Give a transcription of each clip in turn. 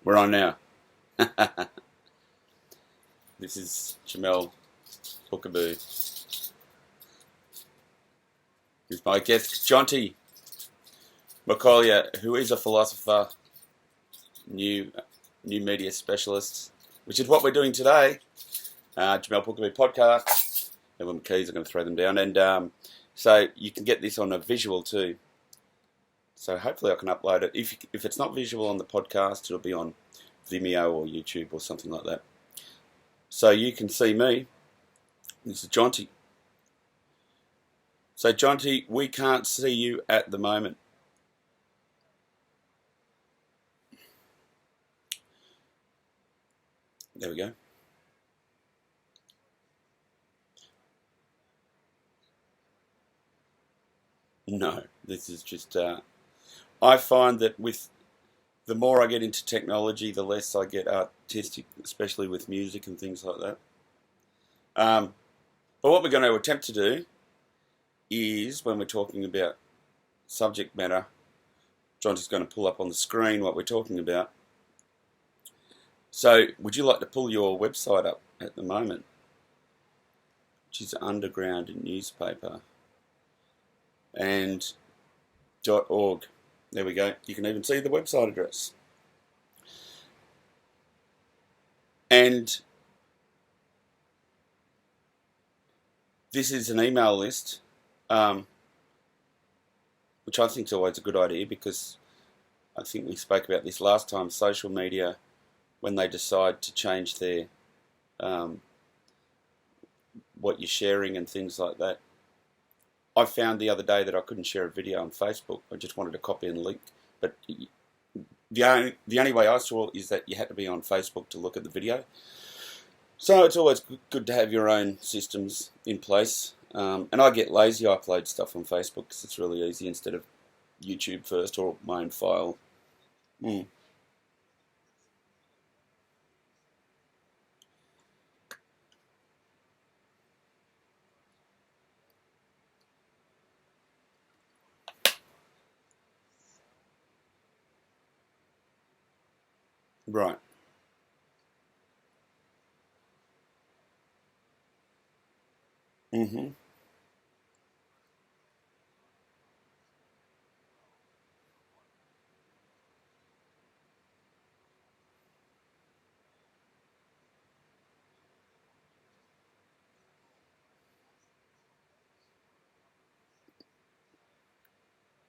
We're on now. This is Jamel Boukabou. Who's my guest, Jonty McCollyer, who is a philosopher, new media specialist, which is what we're doing today. Jamel Boukabou podcast. And with my keys, I'm going to throw them down. And so you can get this on a visual too. So hopefully I can upload it. If it's not visual on the podcast, it'll be on Vimeo or YouTube or something like that. So you can see me. This is Jonty. So Jonty, we can't see you at the moment. There we go. No, this is just... I find that with the more I get into technology, the less I get artistic, especially with music and things like that. But what we're going to attempt to do is, when we're talking about subject matter, Jonty's going to pull up on the screen what we're talking about. So, would you like to pull your website up at the moment, which is Underground Newspaper and .org. There we go. You can even see the website address. And this is an email list, which I think is always a good idea, because I think we spoke about this last time. Social media, when they decide to change their what you're sharing and things like that. I found the other day that I couldn't share a video on Facebook. I just wanted to copy and link. But the only way I saw it is that you had to be on Facebook to look at the video. So it's always good to have your own systems in place. And I get lazy. I upload stuff on Facebook because it's really easy instead of YouTube first or my own file. Right. Mm-hmm.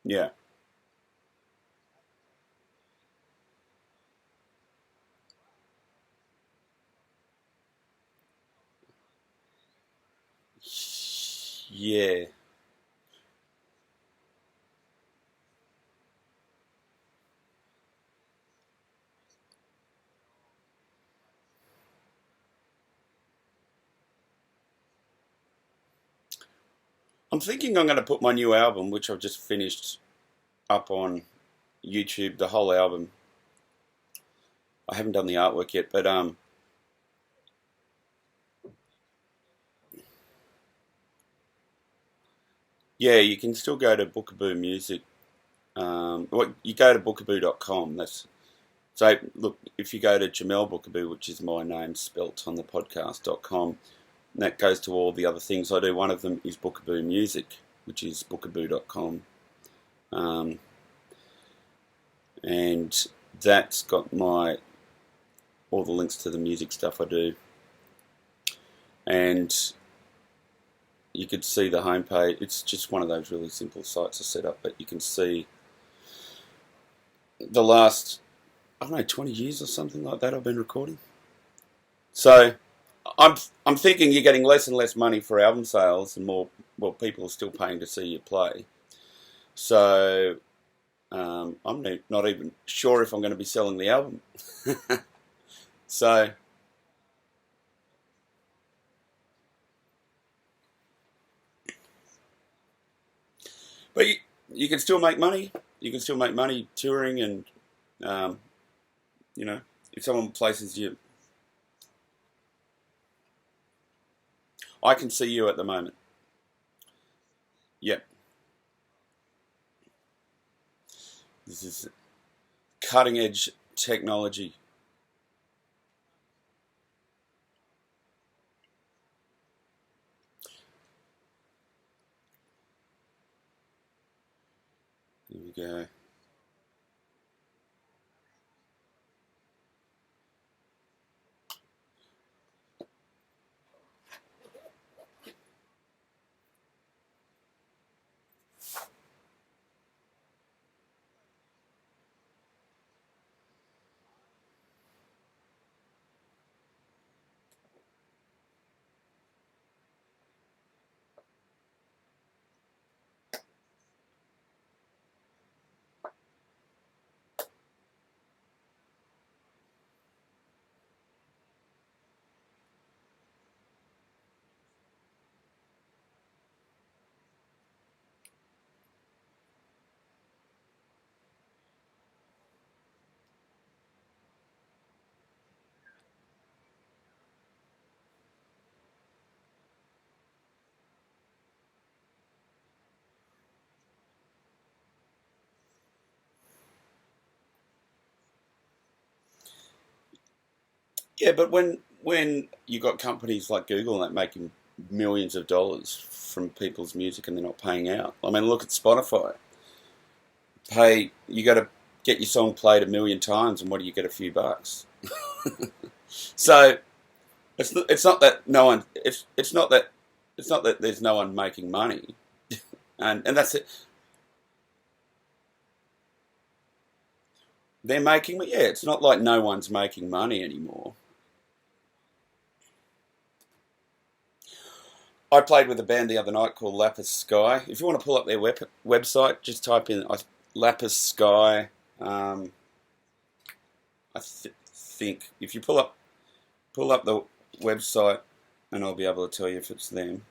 Yeah. Yeah. I'm thinking I'm going to put my new album, which I've just finished, up on YouTube, the whole album. I haven't done the artwork yet, but yeah, you can still go to Bookaboo Music. You go to bookaboo.com. So look, if you go to Jamel Boukabou, which is my name spelt on the podcast.com, that goes to all the other things I do. One of them is Bookaboo Music, which is bookaboo.com. And that's got all the links to the music stuff I do. And you could see the homepage. It's just one of those really simple sites to set up, but you can see the last, I don't know, 20 years or something like that I've been recording. So I'm thinking you're getting less and less money for album sales, and more, well, people are still paying to see you play. So I'm not even sure if I'm going to be selling the album. So, but you can still make money. You can still make money touring, and um, if someone places you, I can see you at the moment. Yep, this is cutting edge technology. go. Yeah, but when you got companies like Google that making millions of dollars from people's music and they're not paying out. I mean, look at Spotify. You got to get your song played 1,000,000 times, and what do you get? A few bucks. So it's not that no one it's not that there's no one making money, and that's it. They're making, yeah. It's not like no one's making money anymore. I played with a band the other night called Lapis Sky. If you want to pull up their website, just type in Lapis Sky. Think if you pull up the website, and I'll be able to tell you if it's them.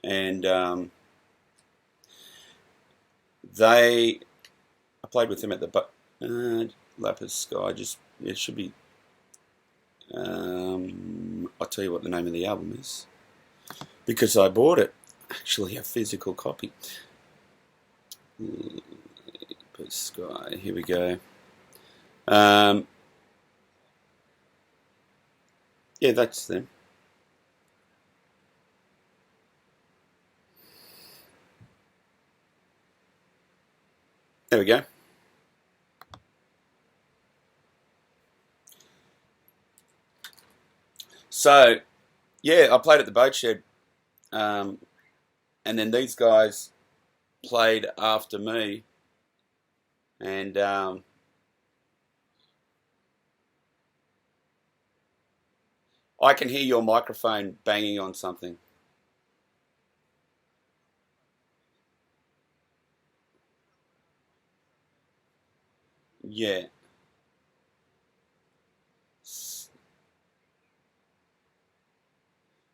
And I played with them at the Lapis Sky. Just it should be. I'll tell you what the name of the album is because I bought it. Actually, a physical copy. Lapis Sky. Here we go. Yeah, that's them. There we go. So, yeah, I played at the boat shed, and then these guys played after me, and I can hear your microphone banging on something. Yeah.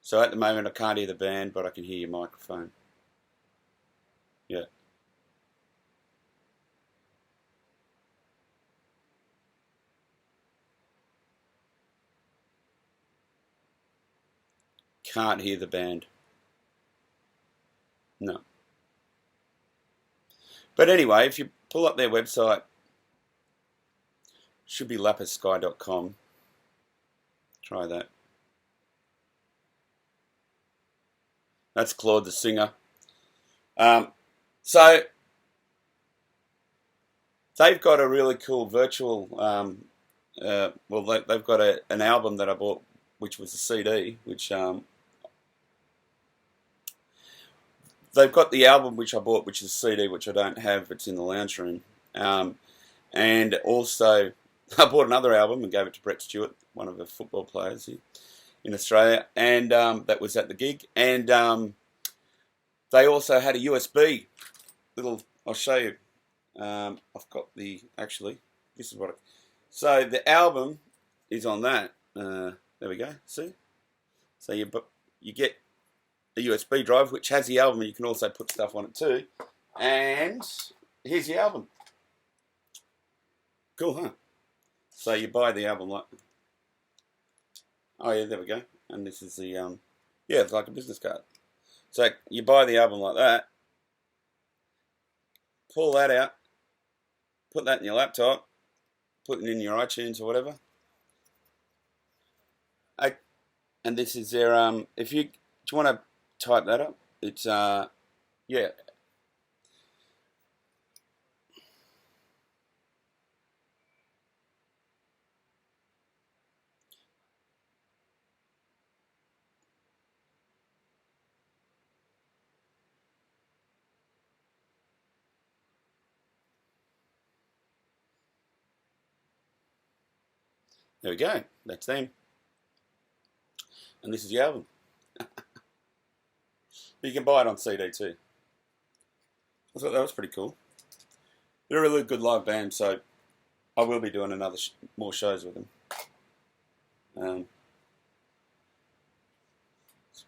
So at the moment I can't hear the band, but I can hear your microphone. Yeah. Can't hear the band. No. But anyway, if you pull up their website, should be lapissky.com. Try that. That's Claude the singer. So they've got a really cool virtual. They've got an album that I bought, which was a CD. Which they've got the album which I bought, which is a CD, which I don't have. It's in the lounge room. And also, I bought another album and gave it to Brett Stewart, one of the football players here in Australia, and that was at the gig. And they also had a USB little. I'll show you. I've got actually. This is what. So the album is on that. There we go. See. So you get a USB drive which has the album, and you can also put stuff on it too. And here's the album. Cool, huh? So you buy the album like. Oh yeah, there we go. And this is the yeah, it's like a business card. So you buy the album like that, pull that out, put that in your laptop, put it in your iTunes or whatever. And this is their if you do you want to type that up? It's yeah. There we go. That's them. And this is the album. You can buy it on CD too. I thought that was pretty cool. They're a really good live band, so I will be doing more shows with them.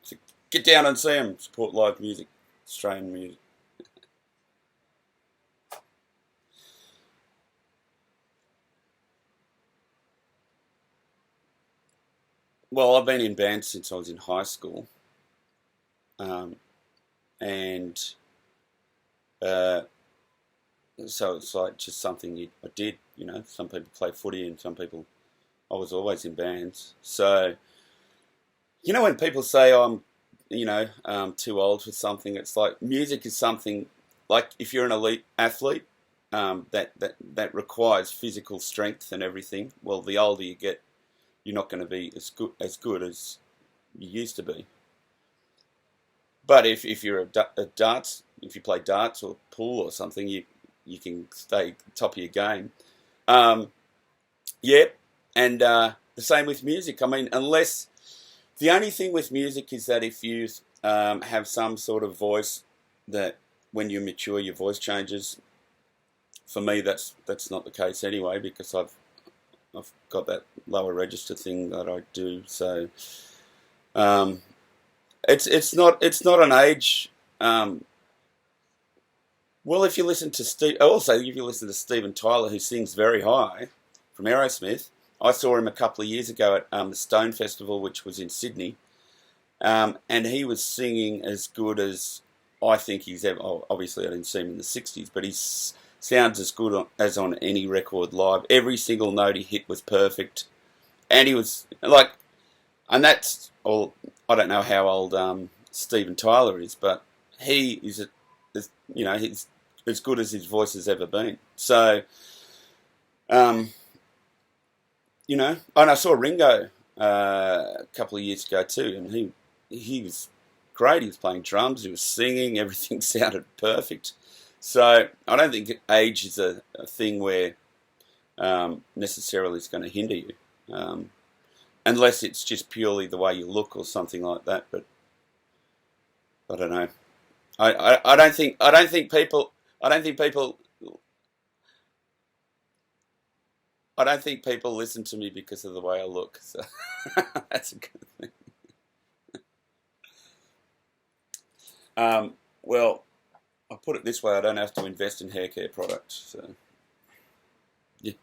So get down and see them. Support live music, Australian music. Well, I've been in bands since I was in high school, and uh, so it's like just something I did. You know, some people play footy, and some people. I was always in bands. So, you know, when people say too old for something, it's like music is something. Like if you're an elite athlete, that requires physical strength and everything. Well, the older you get, you're not going to be as good as you used to be. But if you're a darts, if you play darts or pool or something, you can stay top of your game. Yeah, and the same with music. I mean, unless the only thing with music is that if you have some sort of voice that when you mature, your voice changes. For me, that's not the case anyway, because I've got that lower register thing that I do. So it's not an age. Well, if you listen to Steven Tyler, who sings very high from Aerosmith, I saw him a couple of years ago at the Stone Festival, which was in Sydney, and he was singing as good as I think he's ever. Oh, obviously, I didn't see him in the '60s, but he sounds as good as on any record live. Every single note he hit was perfect, and he was like, and that's all. I don't know how old Steven Tyler is, but he is, he's as good as his voice has ever been. So, and I saw Ringo a couple of years ago too, and he was great. He was playing drums, he was singing, everything sounded perfect. So I don't think age is a thing where necessarily it's going to hinder you, unless it's just purely the way you look or something like that. But I don't know. I don't think people listen to me because of the way I look. So that's a good thing. Well, I'll put it this way: I don't have to invest in hair care products. So yeah.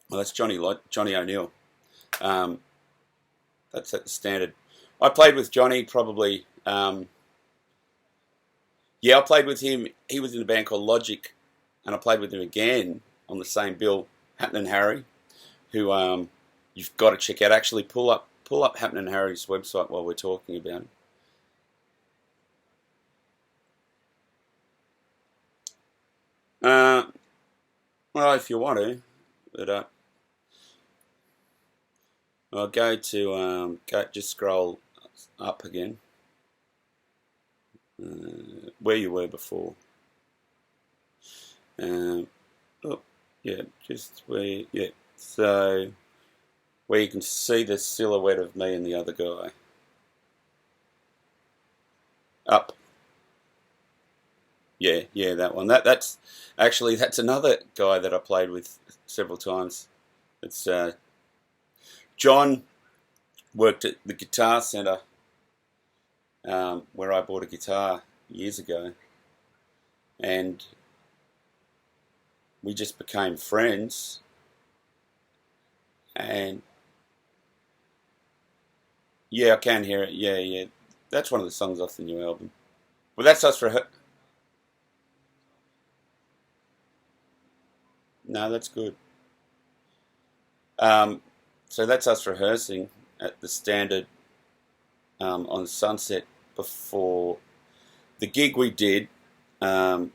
Well, that's Johnny O'Neill. Um, that's at the standard. I played with Johnny probably. Yeah, I played with him. He was in a band called Logic, and I played with him again on the same bill, Happening Harry, who you've got to check out. Actually, pull up Happening Harry's website while we're talking about him. Well, if you want to, but I'll just scroll up again, where you were before. Oh, yeah, just where, yeah. So where you can see the silhouette of me and the other guy. Up. Yeah, that one. That's another guy that I played with several times. It's John worked at the Guitar Centre, where I bought a guitar years ago, and we just became friends. And yeah, I can hear it. Yeah, that's one of the songs off the new album. Well, that's us for her. No, that's good. So that's us rehearsing at the Standard on Sunset before the gig we did to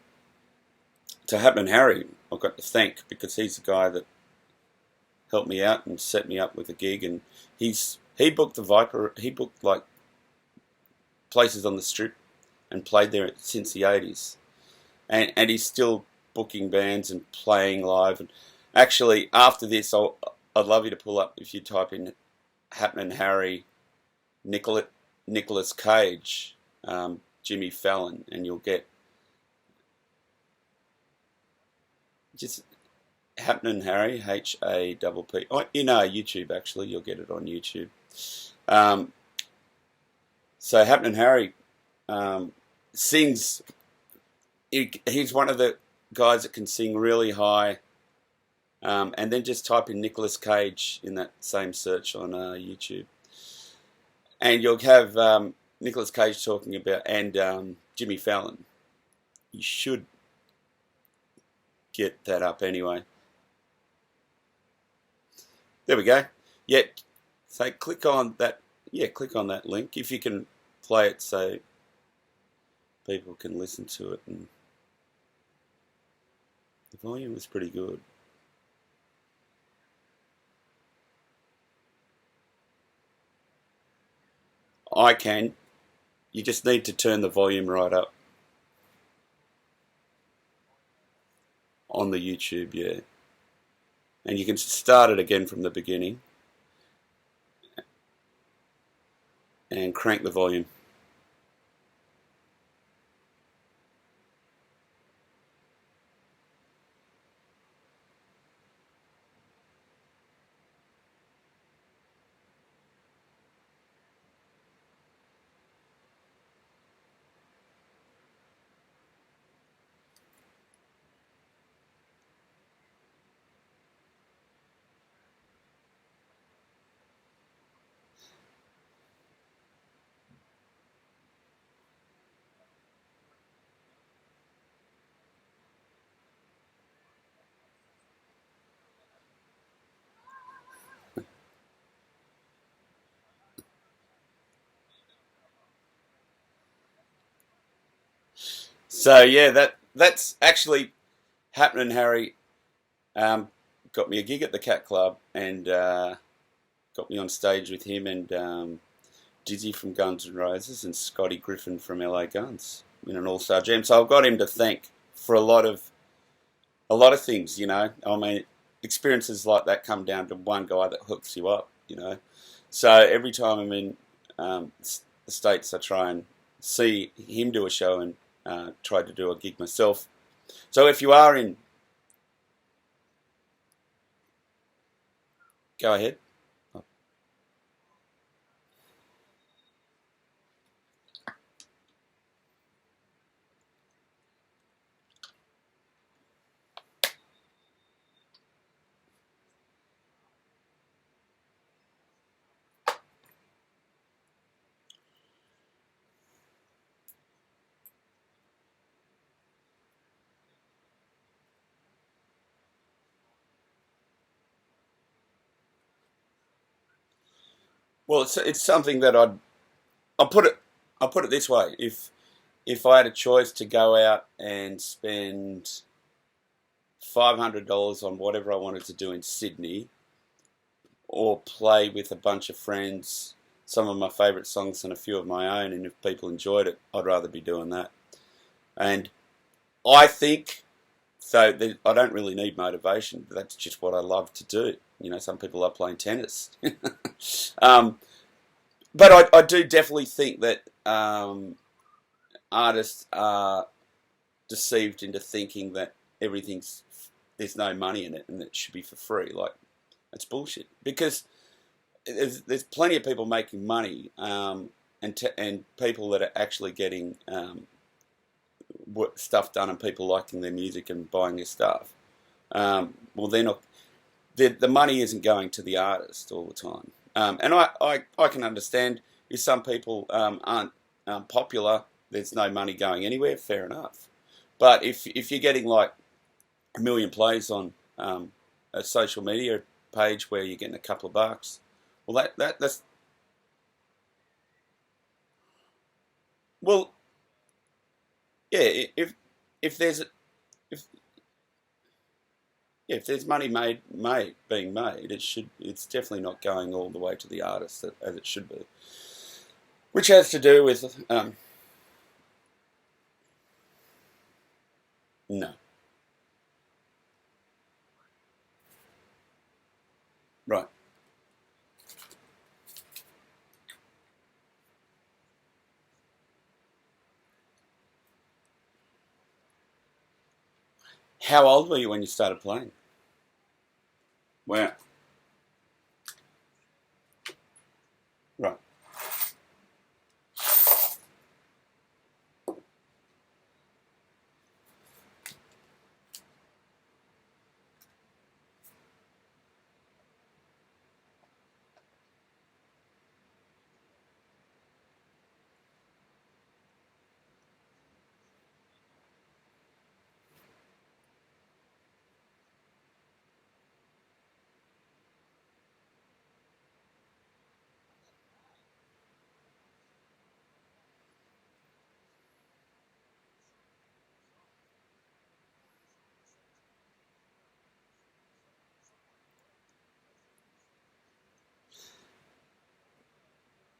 Happening Harry. I've got to thank, because he's the guy that helped me out and set me up with the gig, and he booked the Viper. He booked like places on the Strip and played there since the 80s, and he's still booking bands and playing live. And actually, after this, I'd love you to pull up, if you type in Happening Harry, Nicolas Cage, Jimmy Fallon, and you'll get just Happening Harry, Happ. Oh, YouTube, actually, you'll get it on YouTube. So Happening Harry sings. He's one of the guys that can sing really high. And then just type in Nicolas Cage in that same search on YouTube, and you'll have Nicolas Cage talking about, and Jimmy Fallon. You should get that up anyway. There we go. Yeah, so click on that. Yeah, click on that link if you can play it so people can listen to it. And the volume was pretty good. I can. You just need to turn the volume right up on the YouTube, yeah. And you can start it again from the beginning and crank the volume. So yeah, that's actually Happening Harry. Got me a gig at the Cat Club, and got me on stage with him and Dizzy from Guns N' Roses and Scotty Griffin from LA Guns in an all-star jam. So I've got him to thank for a lot of things. I mean, experiences like that come down to one guy that hooks you up. So every time I'm in the States, I try and see him do a show and try to do a gig myself. So if you are in, go ahead. Well, it's something that I'll put it this way: if I had a choice to go out and spend $500 on whatever I wanted to do in Sydney, or play with a bunch of friends some of my favourite songs and a few of my own, and if people enjoyed it, I'd rather be doing that. And I think so. I don't really need motivation. That's just what I love to do. Some people love playing tennis. But I do definitely think that artists are deceived into thinking that there's no money in it and it should be for free. Like, that's bullshit. Because there's plenty of people making money, and people that are actually getting stuff done, and people liking their music and buying their stuff. Well, they're not. The money isn't going to the artist all the time. And I can understand if some people aren't popular, there's no money going anywhere, fair enough. But if you're getting like 1 million plays on social media page where you're getting a couple of bucks. Well, that's well, yeah. If there's if yeah, if there's money being made, it's definitely not going all the way to the artist as it should be, which has to do with no, right. How old were you when you started playing? Wow. Right.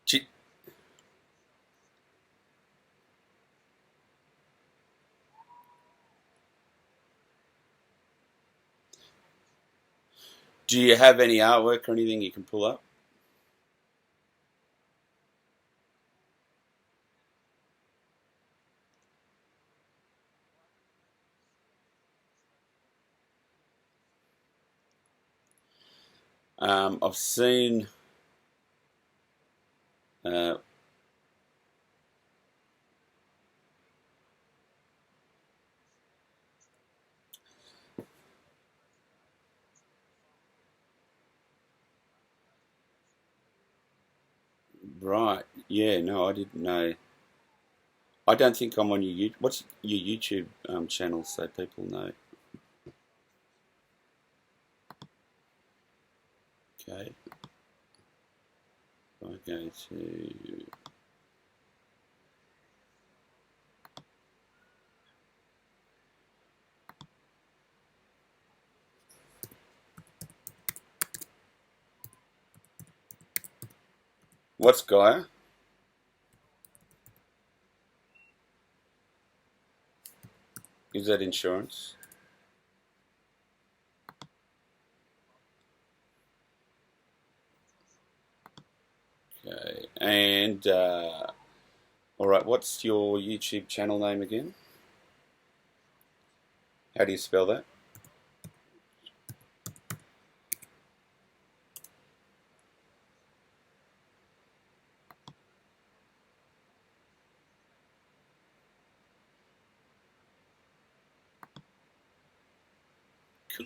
Do, do you have any artwork or anything you can pull up? I've seen. Uh, right. Yeah. No, I didn't know. I don't think I'm on your What's your YouTube channel so people know? Okay. I go to. What's Gaia? Is that insurance? Okay. And all right. What's your YouTube channel name again? How do you spell that?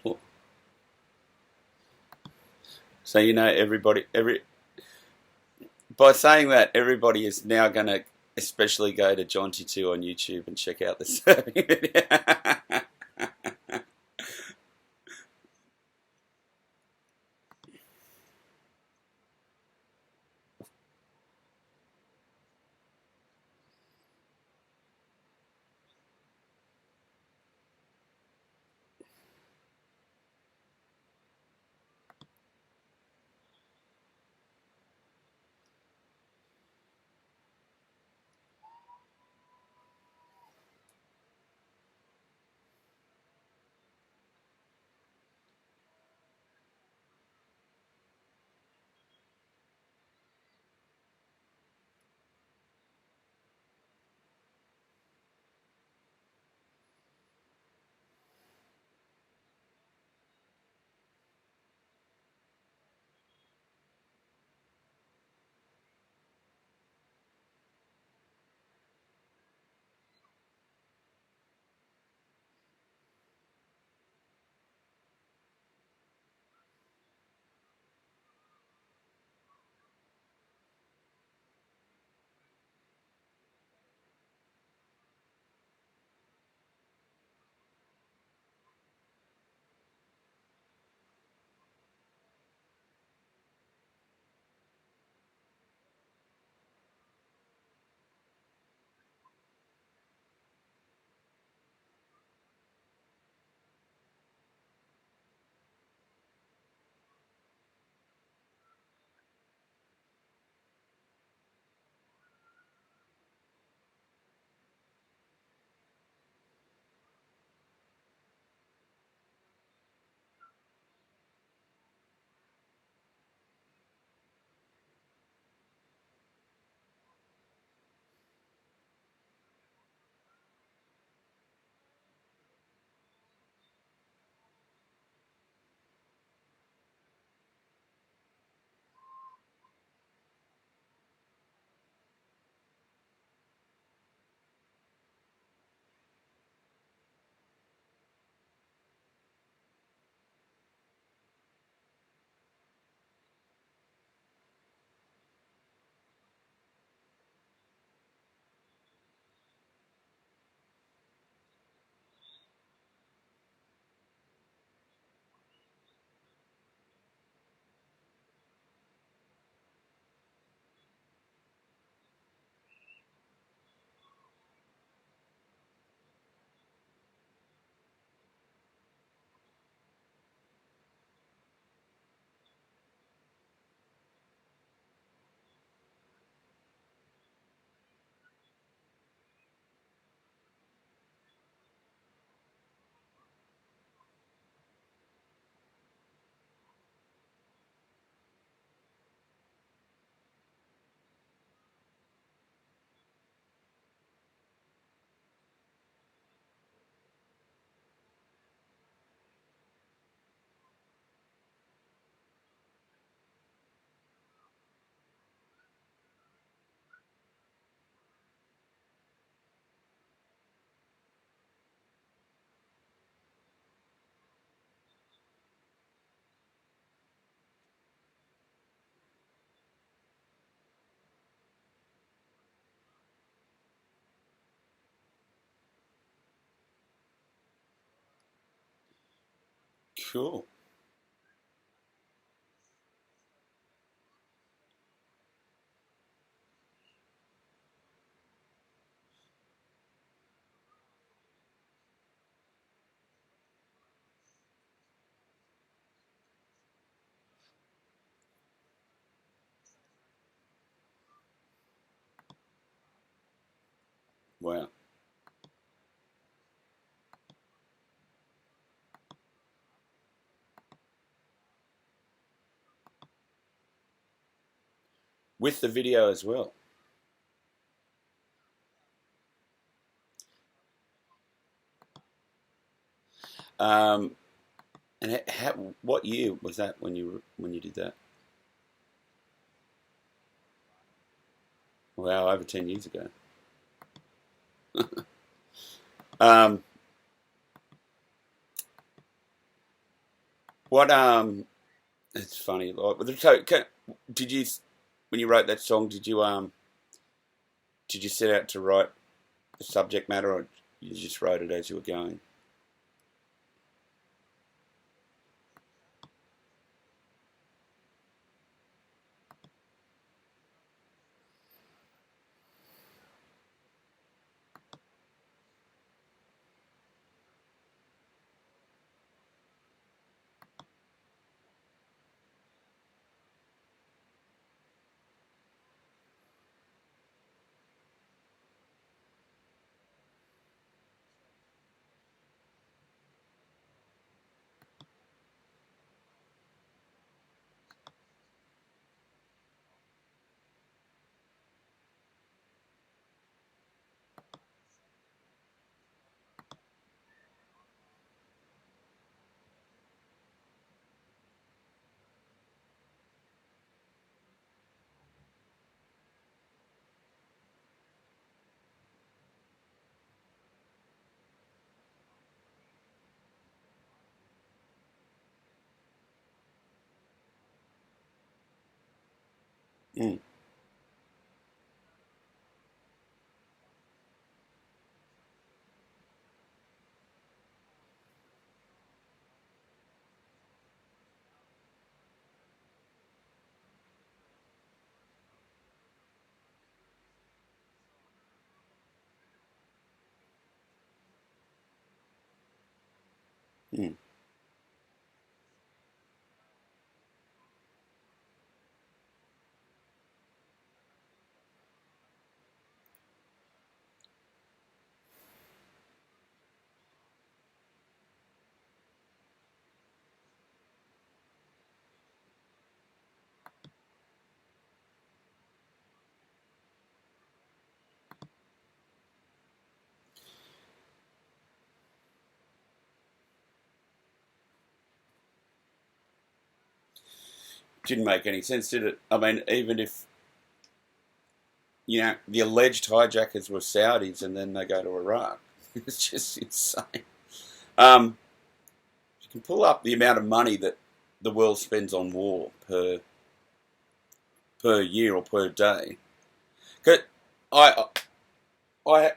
Cool. So you know every by saying that everybody is now going to especially go to Jonty 2 on YouTube and check out the surfing video. Cool. Wow. With the video as well. Um, and what year was that when you did that? Wow, over 10 years ago. Um, what it's funny. So, did you, when you wrote that song, did you set out to write the subject matter, or you just wrote it as you were going? Mm, mm. Didn't make any sense, did it? I mean, even if the alleged hijackers were Saudis and then they go to Iraq, it's just insane. Um, you can pull up the amount of money that the world spends on war per year or per day. 'Cause I I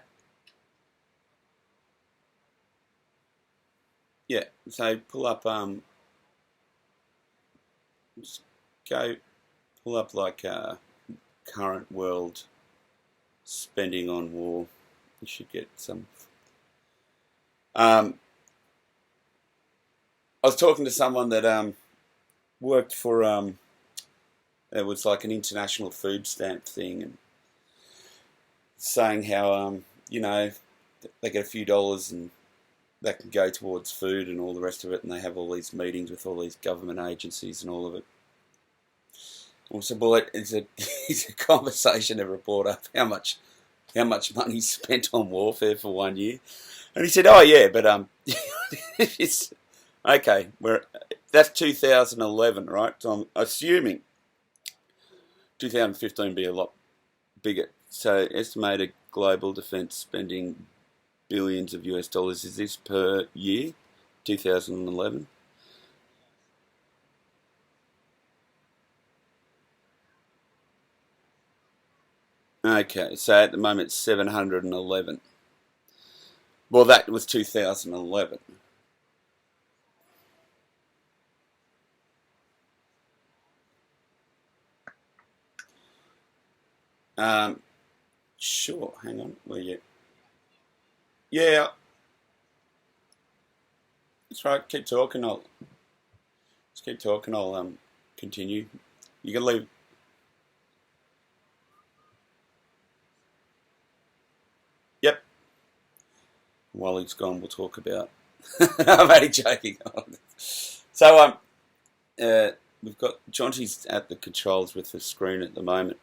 yeah. So pull up just go pull up like current world spending on war. You should get some. Um, I was talking to someone that worked for it was like an international food stamp thing, and saying how they get a few dollars and that can go towards food and all the rest of it, and they have all these meetings with all these government agencies and all of it. I said, well, it's a conversation ever brought up how much money spent on warfare for 1 year, and he said, oh yeah, but it's okay. That's 2011, right? So I'm assuming 2015 be a lot bigger. So estimated global defence spending billions of US dollars. Is this per year? 2011. Okay, so at the moment it's 711. Well, that was 2011. Sure, hang on. Where you? Yeah, that's right. Keep talking. I'll just keep talking. I'll continue. You can leave. Yep. While he's gone, we'll talk about. I'm only joking. So we've got Jonty's at the controls with the screen at the moment.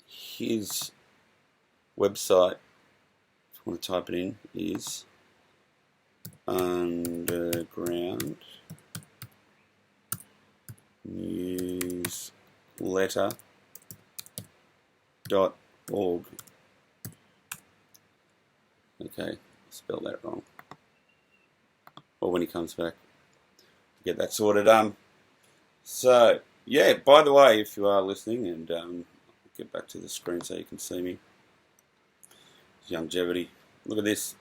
His website, if you want to type it in, is undergroundnewsletter.org. Okay, spelled that wrong. Or when he comes back, get that sorted. So yeah. By the way, if you are listening, and get back to the screen so you can see me. Longevity. Look at this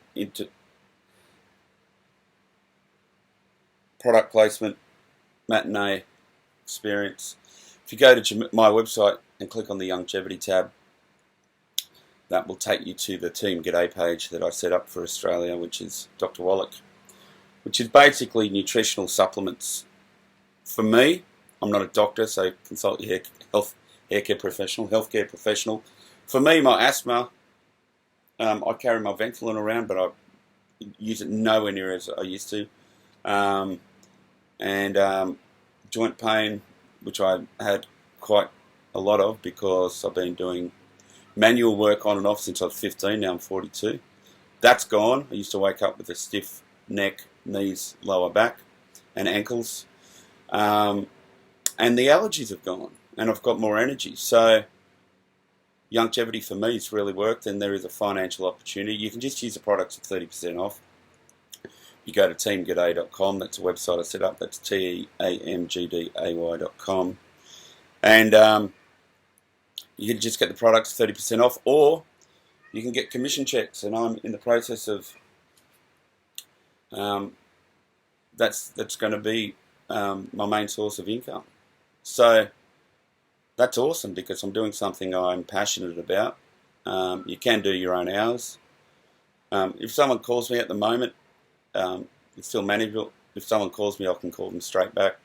product placement matinee experience. If you go to my website and click on the longevity tab, that will take you to the Team G'day page that I set up for Australia, which is Dr. Wallach, which is basically nutritional supplements. For me, I'm not a doctor, so consult your healthcare professional. For me, my asthma, I carry my Ventolin around, but I use it nowhere near as I used to. And joint pain, which I had quite a lot of because I've been doing manual work on and off since I was 15, now I'm 42. That's gone. I used to wake up with a stiff neck, knees, lower back, and ankles. And the allergies have gone, and I've got more energy. So longevity for me has really worked, and there is a financial opportunity. You can just use the products at 30% off. You go to teamg'day.com, that's a website I set up, that's teamgday.com. And you can just get the products 30% off, or you can get commission checks, and I'm in the process of, that's going to be my main source of income. So that's awesome because I'm doing something I'm passionate about. You can do your own hours. If someone calls me at the moment, it's still manageable. If someone calls me, I can call them straight back.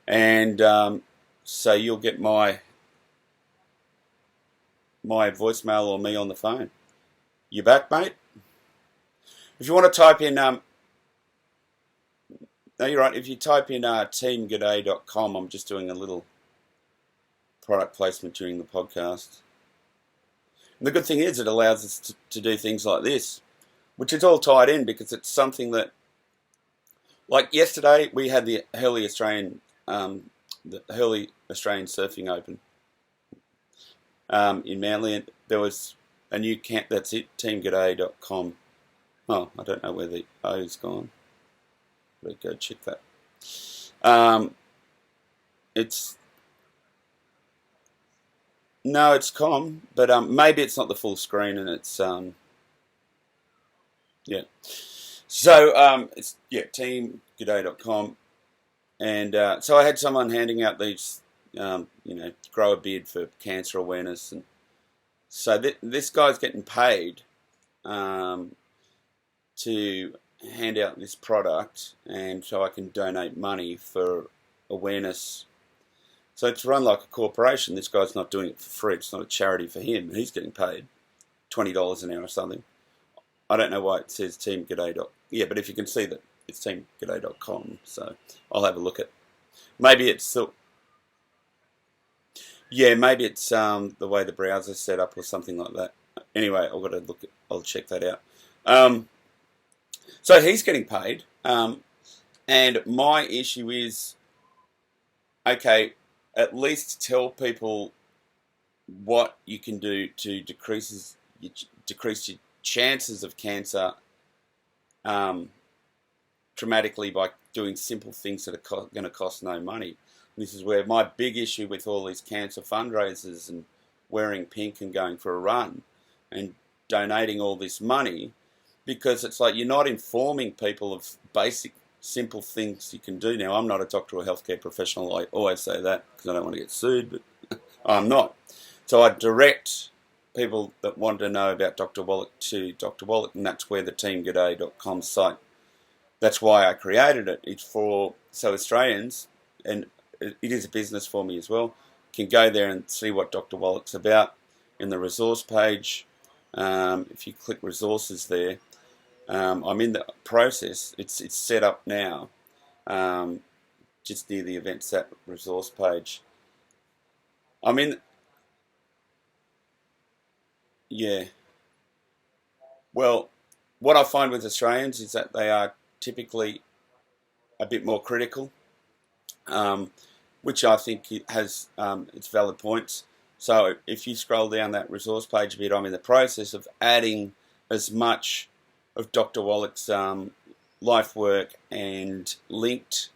And so you'll get my voicemail or me on the phone. You back, mate? If you want to type in, no, you're right. If you type in teamg'day.com, I'm just doing a little product placement during the podcast. And the good thing is it allows us to do things like this, which is all tied in because it's something that, like yesterday, we had the Hurley Australian Surfing Open in Manly, and there was a new camp. That's it, teamg'day.com. Oh, I don't know where the O's gone. Better go check that. It's com, but maybe it's not the full screen, and it's yeah. So it's teamg'day.com, and so I had someone handing out these, grow a beard for cancer awareness, and so this guy's getting paid to hand out this product, and so I can donate money for awareness. So it's run like a corporation. This guy's not doing it for free. It's not a charity for him. He's getting paid $20 an hour or something. I don't know why it says Team G'day. Yeah, but if you can see that it's teamg'day.com, so I'll have a look at. Maybe it's still. Yeah, maybe it's the way the browser's set up or something like that. Anyway, I've got to look. I'll check that out. So he's getting paid, and my issue is, okay, at least tell people what you can do to decrease your chances of cancer dramatically by doing simple things that are going to cost no money. And this is where my big issue with all these cancer fundraisers and wearing pink and going for a run and donating all this money, because it's like you're not informing people of basic, simple things you can do. Now, I'm not a doctor or healthcare professional. I always say that because I don't want to get sued, but I'm not. So I direct people that want to know about Dr. Wallach to Dr. Wallach, and that's where the teamg'day.com site. That's why I created it. It's for so Australians, and it is a business for me as well, can go there and see what Dr. Wallach's about in the resource page. If you click resources there, I'm in the process. It's set up now, just near the events at resource page. I'm in. Yeah. Well, what I find with Australians is that they are typically a bit more critical, um, which I think it has its valid points. So if you scroll down that resource page a bit, I'm in the process of adding as much of Dr. Wallach's life work and linked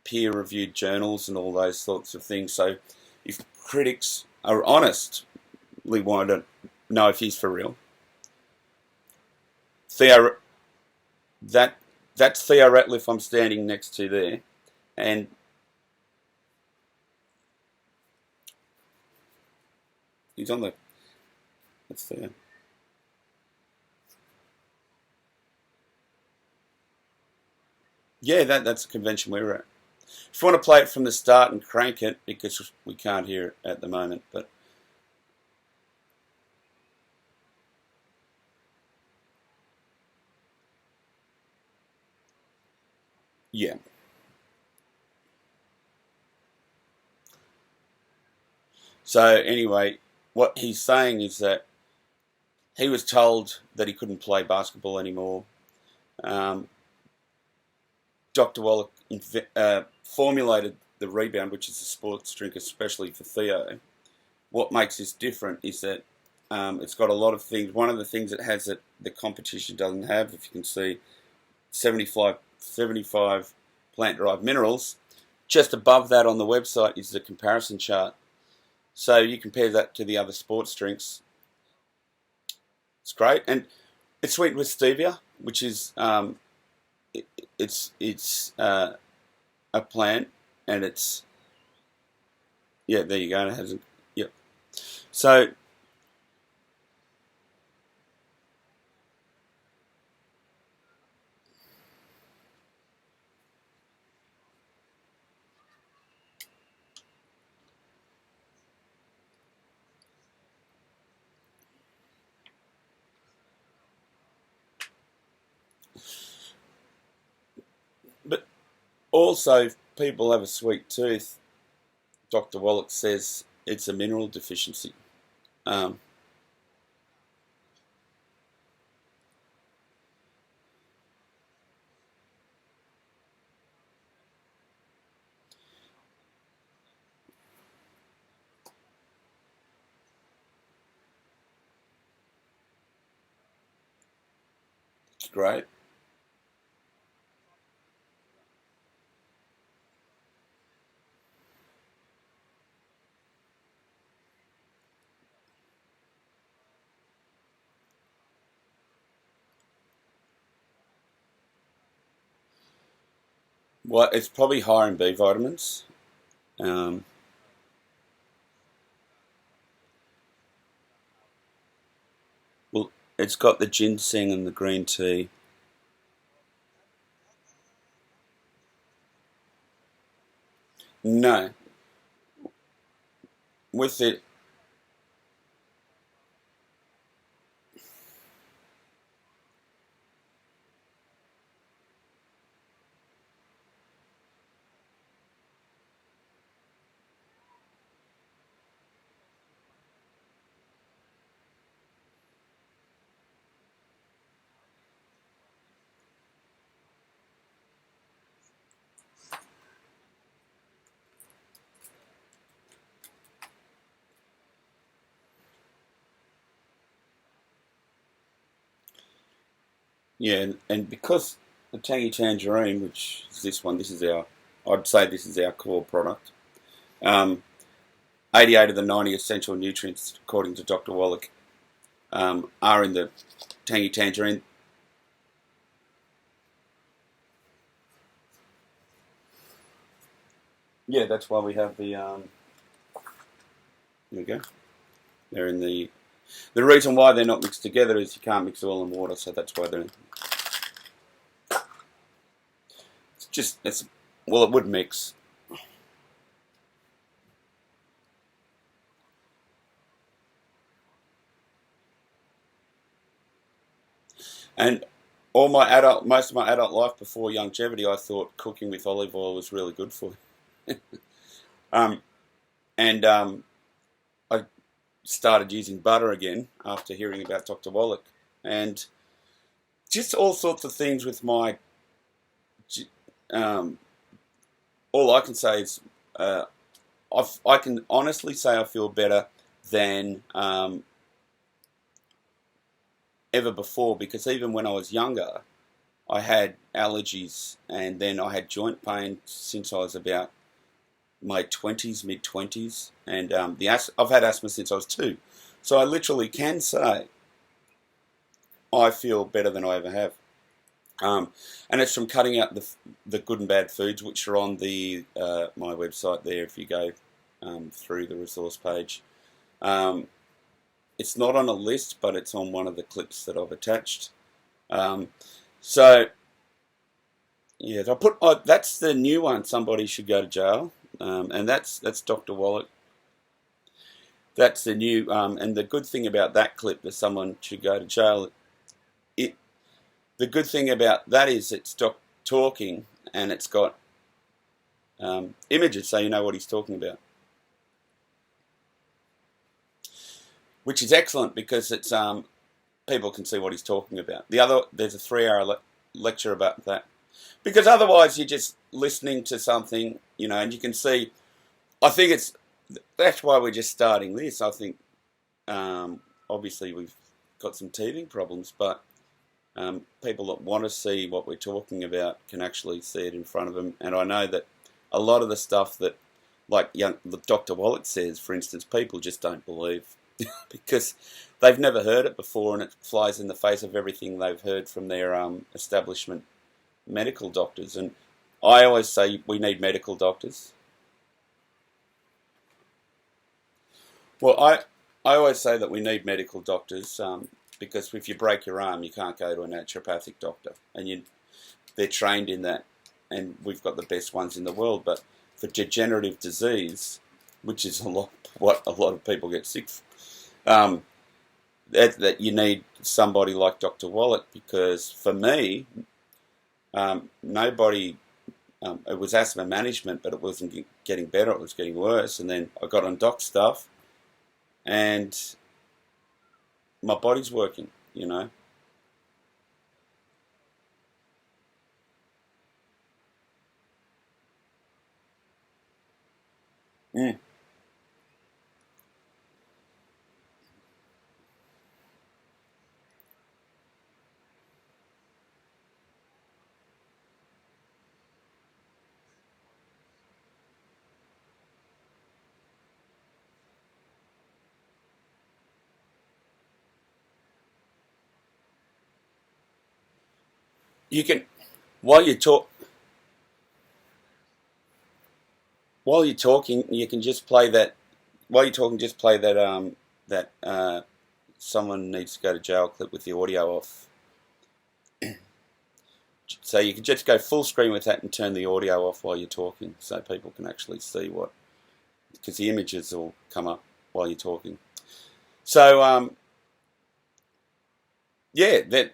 peer-reviewed journals and all those sorts of things. So if critics are honestly want to know if he's for real, Theo, that's Theo Ratliff I'm standing next to there, and he's on the. That's Theo. Yeah, that's a convention we were at. If you want to play it from the start and crank it, because we can't hear it at the moment, but yeah. So anyway, what he's saying is that he was told that he couldn't play basketball anymore. Um, Dr. Wallach formulated the rebound, which is a sports drink especially for Theo. What makes this different is that it's got a lot of things. One of the things it has that the competition doesn't have, if you can see, 75 plant-derived minerals. Just above that on the website is the comparison chart. So you compare that to the other sports drinks. It's great, and it's sweetened with stevia, which is it's a plant, and it's yeah. There you go. It hasn't. Yep. So but also, if people have a sweet tooth, Dr. Wallach says it's a mineral deficiency. Um, it's great. Well, it's probably higher in B vitamins. Um, well, it's got the ginseng and the green tea. No, with it, yeah, and because the tangy tangerine, which is this one, I'd say this is our core product. Um, 88 of the 90 essential nutrients, according to Dr. Wallach, are in the tangy tangerine. Yeah, that's why we have the There we go. They're in the... The reason why they're not mixed together is you can't mix oil and water, so that's why they're... Well, it would mix. And most of my adult life before longevity, I thought cooking with olive oil was really good for you. um, and I started using butter again after hearing about Dr. Wallach, and just all sorts of things with my. Um, all I can say is I can honestly say I feel better than ever before, because even when I was younger, I had allergies, and then I had joint pain since I was about my 20s, mid-20s, and I've had asthma since I was 2. So I literally can say I feel better than I ever have. And it's from cutting out the good and bad foods, which are on the my website there if you go through the resource page. It's not on a list, but it's on one of the clips that I've attached. So, yeah, that's the new one, Somebody Should Go to Jail, and that's Dr. Wallach. That's the new, and the good thing about that clip, that someone should go to jail, the good thing about that is it's talking, and it's got images, so you know what he's talking about. Which is excellent, because it's people can see what he's talking about. There's a 3-hour lecture about that, because otherwise you're just listening to something, and you can see. I think that's why we're just starting this. I think obviously we've got some teething problems, but people that want to see what we're talking about can actually see it in front of them. And I know that a lot of the stuff that, like Dr. Wallach says, for instance, people just don't believe because they've never heard it before, and it flies in the face of everything they've heard from their establishment medical doctors. And I always say we need medical doctors. Well, I always say that we need medical doctors because if you break your arm, you can't go to a naturopathic doctor, and they're trained in that, and we've got the best ones in the world. But for degenerative disease, which is what a lot of people get sick from, that you need somebody like Dr. Wallach, because for me, nobody. It was asthma management, but it wasn't getting better; it was getting worse. And then I got on doc stuff, and my body's working, Mm. You can, while you talk, while you're talking, you can just play that. While you're talking, just play that someone needs to go to jail clip with the audio off. So you can just go full screen with that and turn the audio off while you're talking, so people can actually see because the images will come up while you're talking. So yeah, that.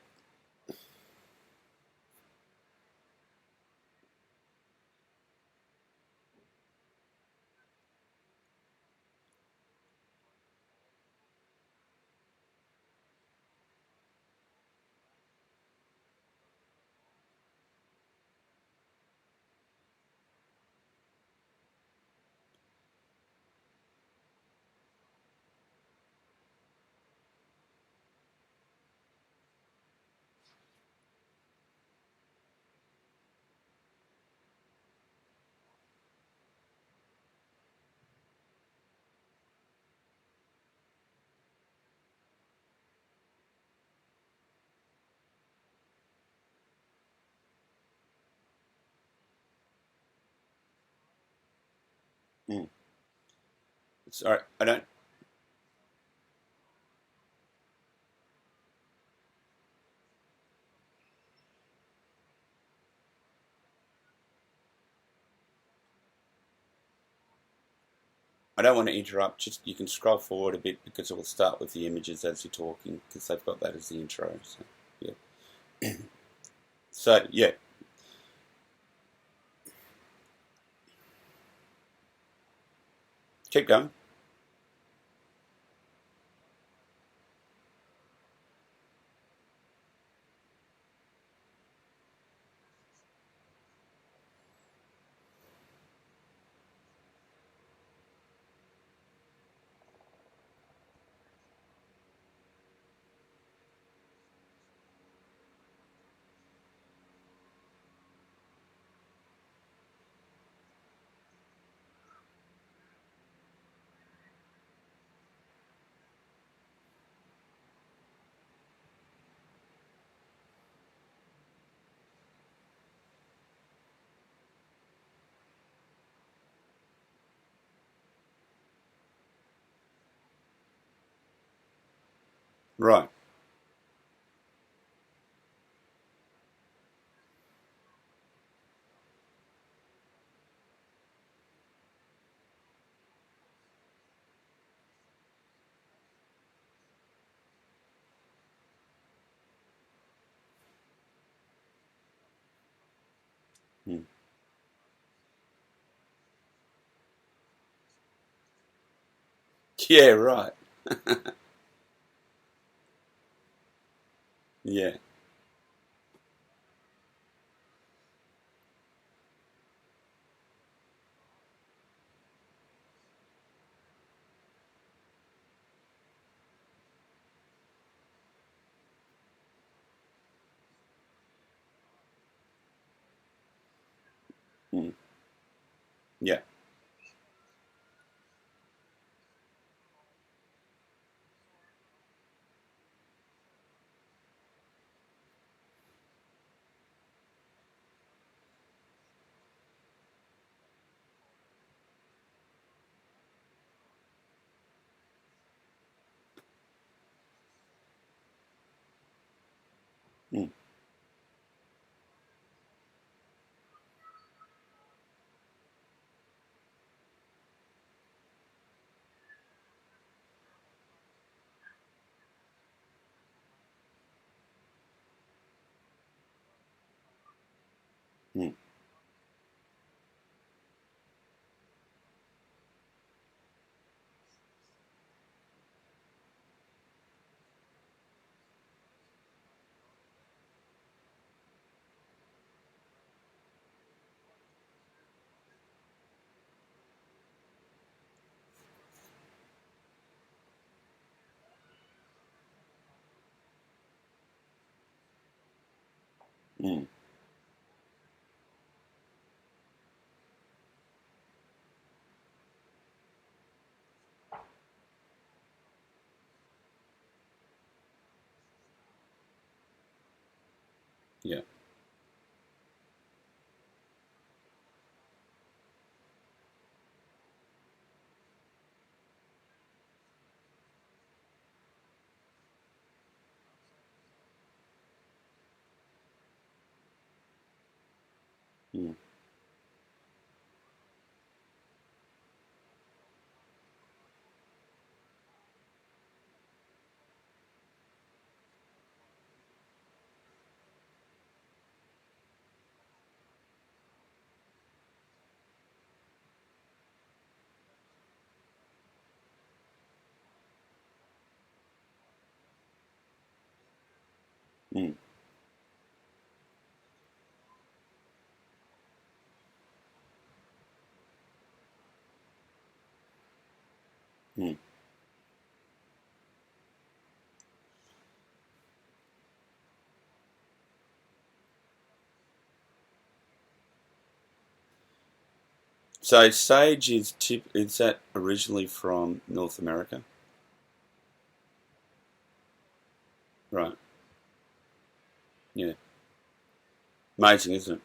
Mm, sorry, I don't. I don't want to interrupt. Just you can scroll forward a bit because it will start with the images as you're talking because they've got that as the intro. So yeah. So yeah. Keep going. Right. Mm. Yeah. Right. Yeah. Mm. Yeah. Mm. Mm. Mm. Yeah. Mm. Mm. Mm. So sage is that originally from North America? Right. Yeah. Amazing, isn't it?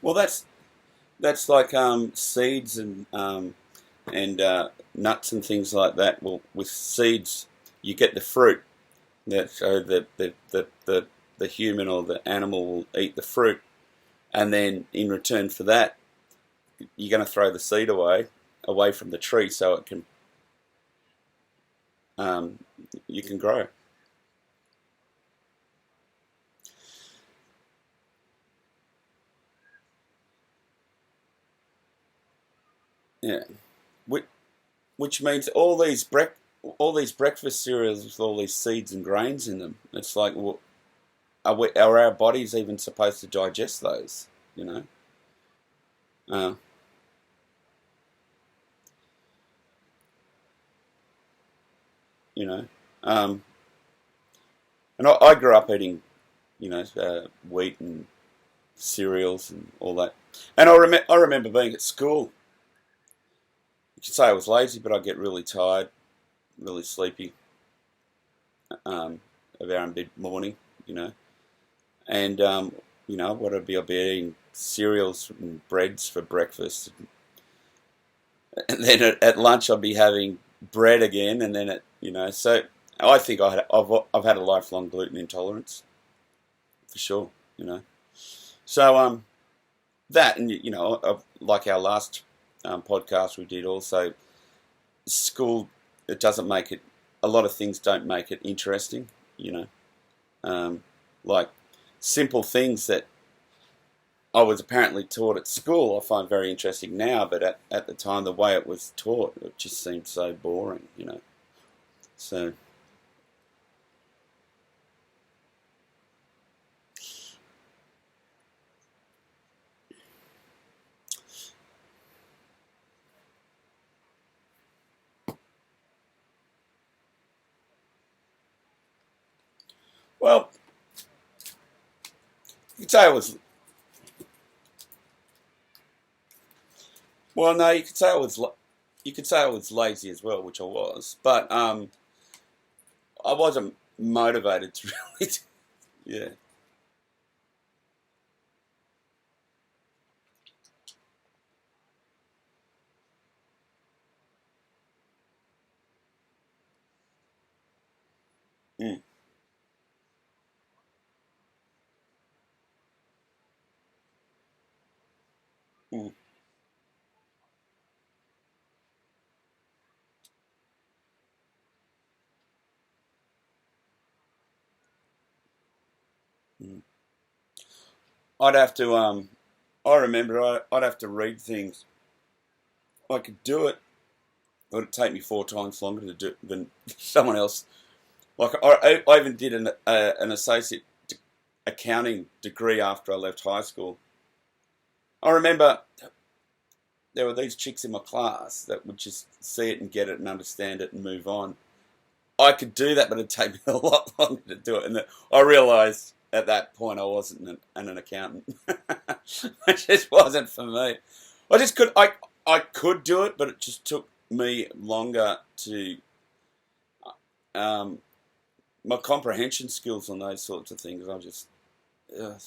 Well, that's like seeds and nuts and things like that. Well, with seeds, you get the fruit. That so the human or the animal will eat the fruit, and then in return for that, you're going to throw the seed away from the tree, so it can um, you can grow. Yeah, which, which means all these breakfast cereals with all these seeds and grains in them. It's like, well, are our bodies even supposed to digest those? You know, uh, you know, um, and I grew up eating, wheat and cereals and all that. And I remember being at school. You could say I was lazy, but I'd get really tired, really sleepy um, around mid morning, you know. And what I'd be eating cereals and breads for breakfast, and then at lunch I'd be having bread again, and then so I think I've had a lifelong gluten intolerance for sure, you know. So that and like our last podcast we did also, school, it doesn't make it, a lot of things don't make it interesting, you know, like simple things that I was apparently taught at school I find very interesting now, but at the time the way it was taught, it just seemed so boring, you know. So, well, you could say I was, well, no, you could say I was lazy as well, which I was, but I wasn't motivated to really, yeah. Mm, mm, mm. I'd have to, I remember I'd have to read things. I could do it, but it'd take me four times longer to do than someone else. Like I even did an associate accounting degree after I left high school. I remember there were these chicks in my class that would just see it and get it and understand it and move on. I could do that, but it'd take me a lot longer to do it. And I realised at that point I wasn't an accountant. It just wasn't for me. I could do it, but it just took me longer to um, my comprehension skills on those sorts of things. Uh,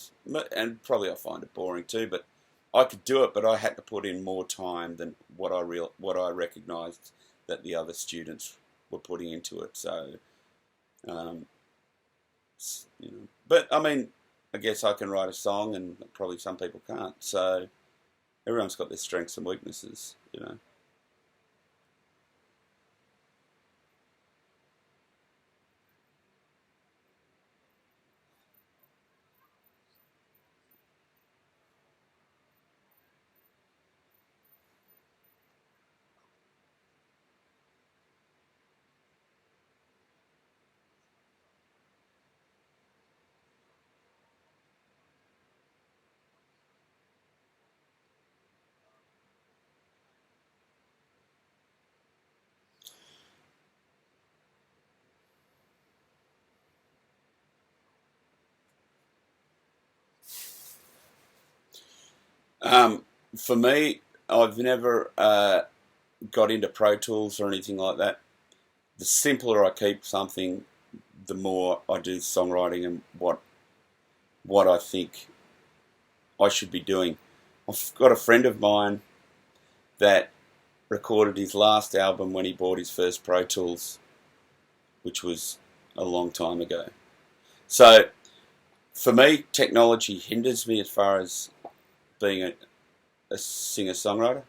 and probably I find it boring too. But I could do it, but I had to put in more time than what I recognised that the other students were putting into it. So, um, but I mean, I guess I can write a song, and probably some people can't. So everyone's got their strengths and weaknesses, you know. Um, for me, I've never got into Pro Tools or anything like that. The simpler I keep something, the more I do songwriting and what I think I should be doing. I've got a friend of mine that recorded his last album when he bought his first Pro Tools, which was a long time ago. So for me, technology hinders me as far as being a singer-songwriter.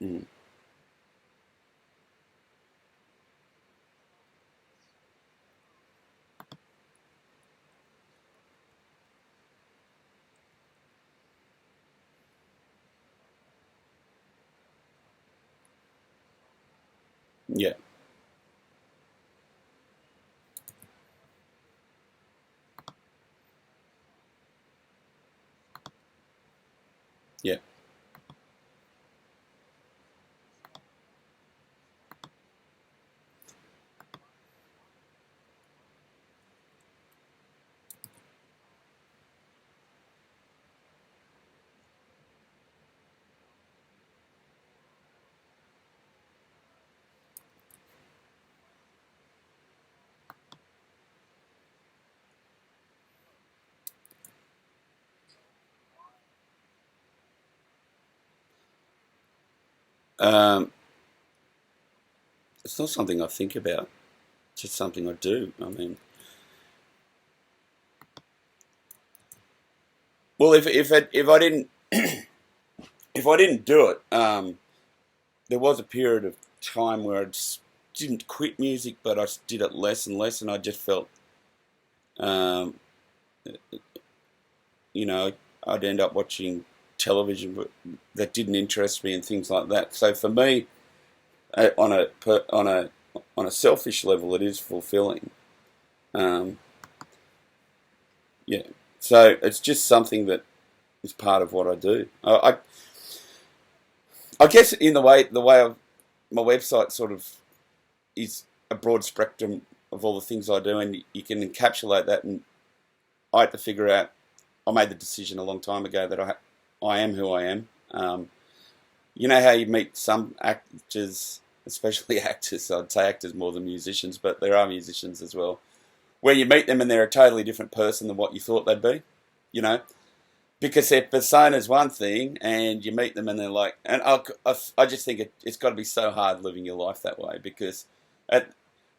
Mm. Yeah, yeah. Um, it's not something I think about. It's just something I do. I mean, well, if I didn't if I didn't do it, there was a period of time where I just didn't quit music, but I did it less and less, and I just felt, um, you know, I'd end up watching television that didn't interest me and things like that. So for me, on a selfish level, it is fulfilling. Um, yeah. So it's just something that is part of what I do. I guess in the way my website sort of is a broad spectrum of all the things I do, and you can encapsulate that. And I had to figure out. I made the decision a long time ago that I am who I am. You know how you meet some actors, especially actors. I'd say actors more than musicians, but there are musicians as well, where you meet them and they're a totally different person than what you thought they'd be. You know, because their persona is one thing, and you meet them and they're like, and I just think it's got to be so hard living your life that way because,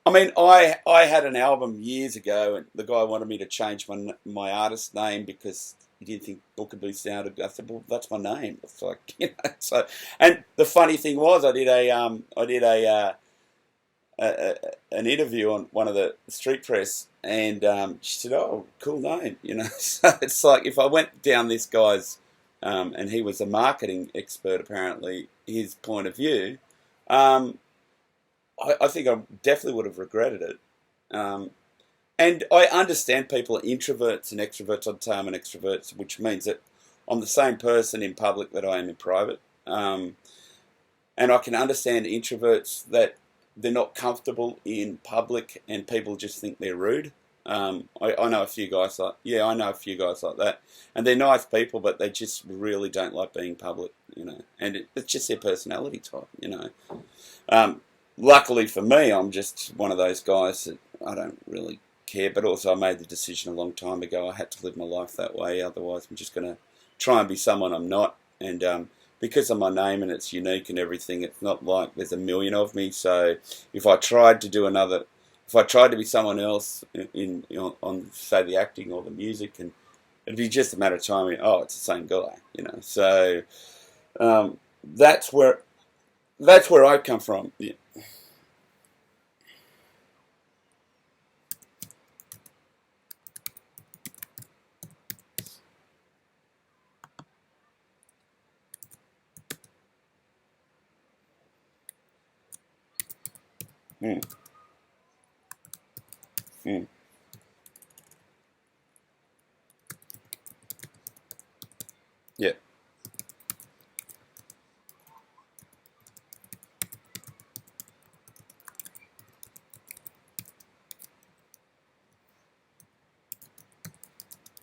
I mean, I had an album years ago, and the guy wanted me to change my artist name because he didn't think Boukabou sounded. I said, well, that's my name. It's like, you know. So, and the funny thing was, I did an interview on one of the street press, and she said, "Oh, cool name," you know. So it's like if I went down this guy's, and he was a marketing expert apparently, his point of view, um, I think I definitely would have regretted it. Um, and I understand people are introverts and extroverts. I'd say I'm an extrovert, which means that I'm the same person in public that I am in private. And I can understand introverts that they're not comfortable in public and people just think they're rude. I know a few guys I know a few guys like that, and they're nice people, but they just really don't like being public, you know. And it's just their personality type, you know. Um, Luckily for me, I'm just one of those guys that I don't really care. But also, I made the decision a long time ago. I had to live my life that way. Otherwise, I'm just going to try and be someone I'm not. And because of my name and it's unique and everything, it's not like there's a million of me. So if I tried to do if I tried to be someone else on say the acting or the music, and it'd be just a matter of time. Oh, it's the same guy, you know. So um, that's where I come from. Yeah. Mm. Mm. Yeah.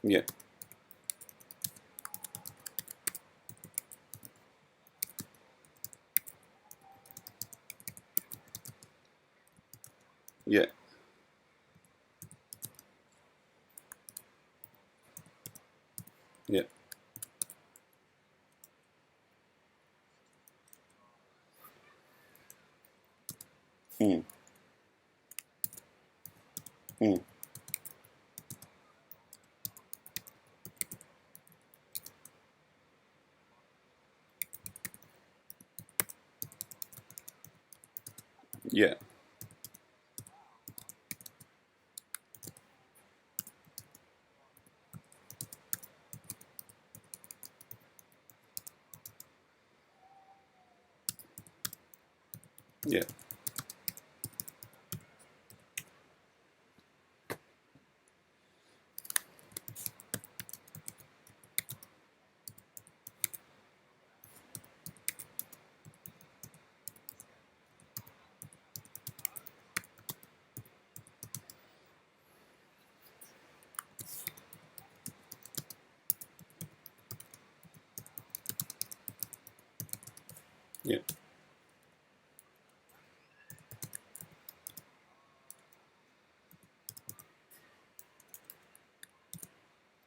Yeah. Yeah. Yeah. Mm. Mm. Yeah. Yeah. Yeah.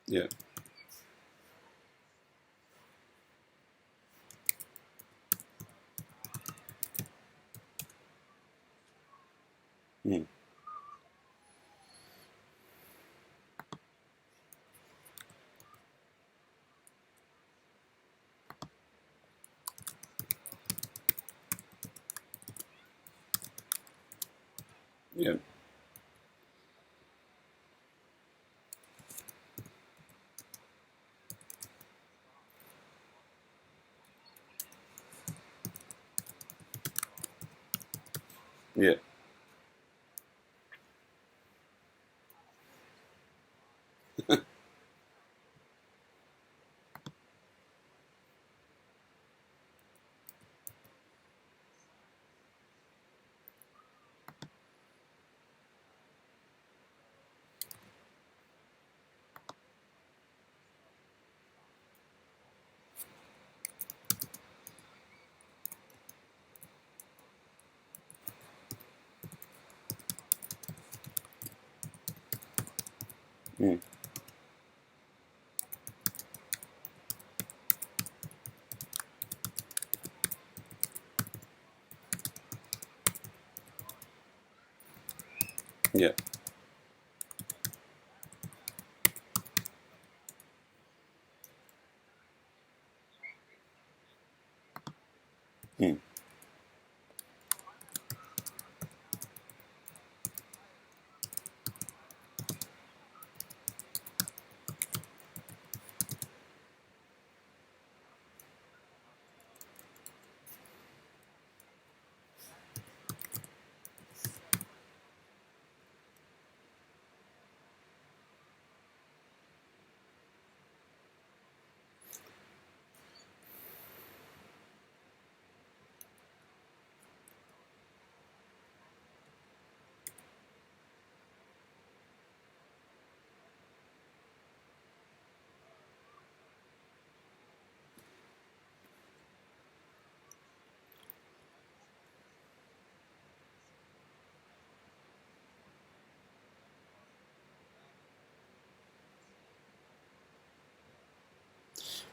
Yeah. Mm. Yeah. Yeah. Mm. Yeah. Mm.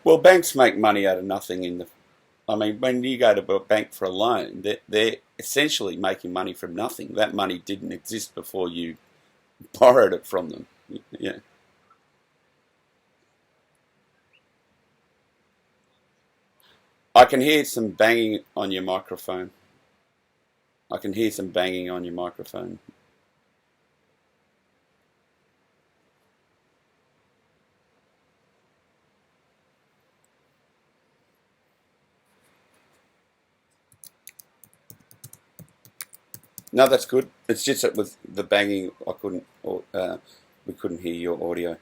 Well, banks make money out of nothing in the. I mean, when you go to a bank for a loan, they're essentially making money from nothing. That money didn't exist before you borrowed it from them. Yeah. I can hear some banging on your microphone. I can hear some banging on your microphone. No, that's good. It's just that with the banging, I couldn't, or we couldn't hear your audio.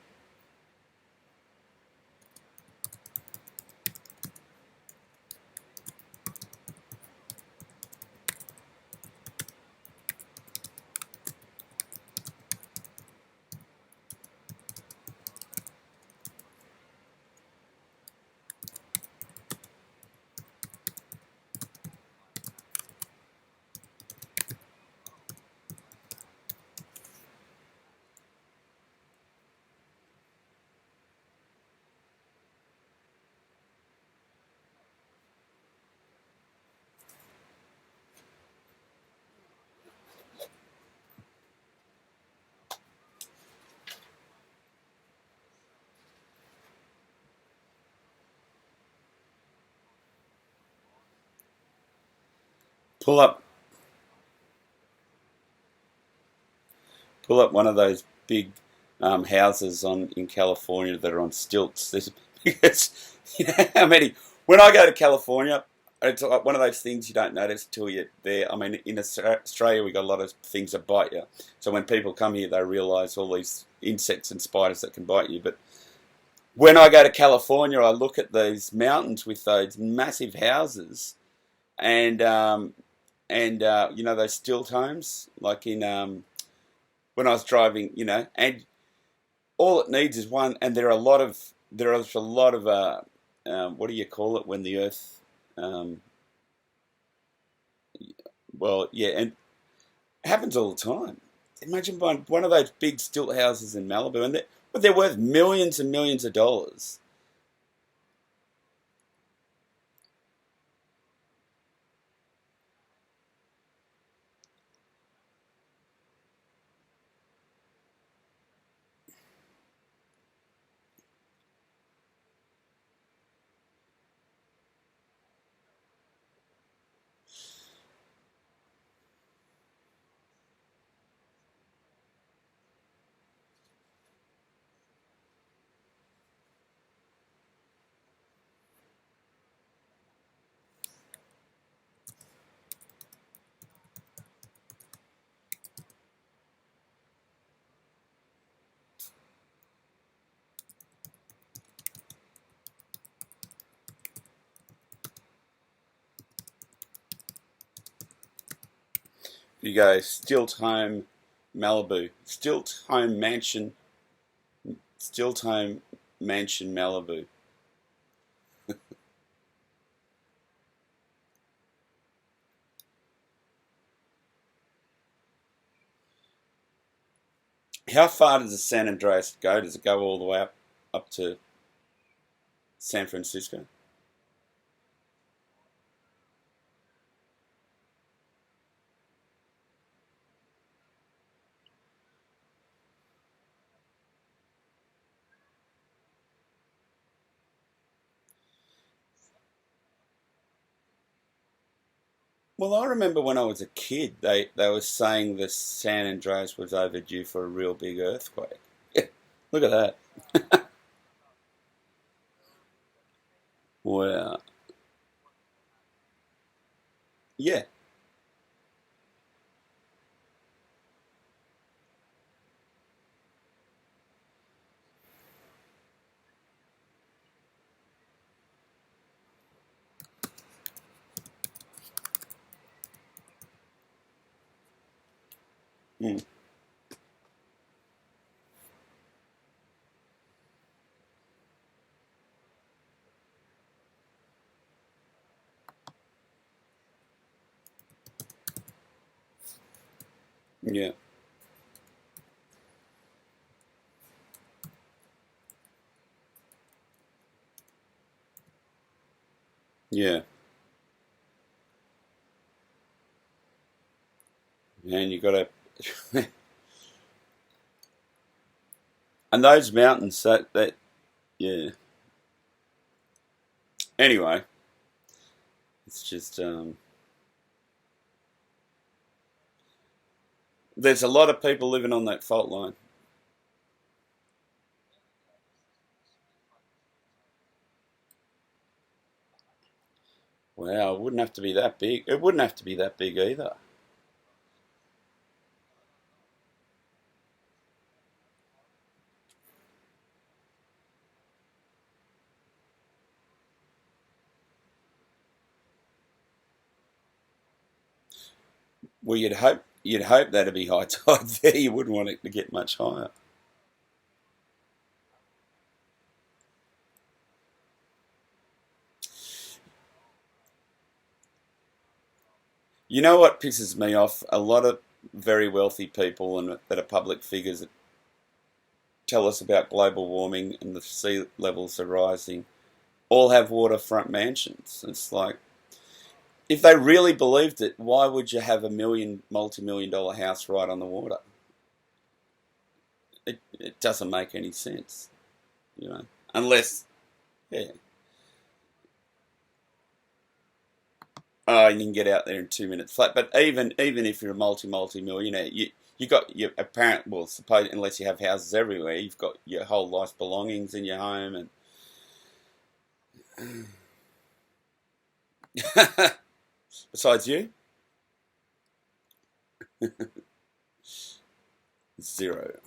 Pull up, pull up one of those big houses in California that are on stilts. Because you know how many. When I go to California, it's like one of those things you don't notice till you're there. I mean, in Australia, we got a lot of things that bite you. So when people come here, they realise all these insects and spiders that can bite you. But when I go to California, I look at these mountains with those massive houses, and you know those stilt homes, like in when I was driving, you know, and all it needs is one, and there are a lot of what do you call it when the earth, um, well, yeah, and it happens all the time. Imagine buying one of those big stilt houses in Malibu, and they're worth millions and millions of dollars. You go stilt home Malibu, stilt home mansion Malibu. How far does the San Andreas go? Does it go all the way up to San Francisco? Well, I remember when I was a kid, they were saying the San Andreas was overdue for a real big earthquake. Look at that. Wow. Yeah. Mm. Yeah. Yeah. And you got to, and those mountains that yeah. Anyway, it's just there's a lot of people living on that fault line. Wow, it wouldn't have to be that big. It wouldn't have to be that big either. Well, you'd hope that'd be high tide there. You wouldn't want it to get much higher. You know what pisses me off? A lot of very wealthy people and that are public figures that tell us about global warming and the sea levels are rising all have waterfront mansions. It's like, if they really believed it, why would you have a multi-million dollar house right on the water? It doesn't make any sense, you know. Unless, yeah, oh, you can get out there in 2 minutes flat. But even if you're a multi millionaire, you got your apparent, well, suppose unless you have houses everywhere, you've got your whole life's belongings in your home and besides you, zero.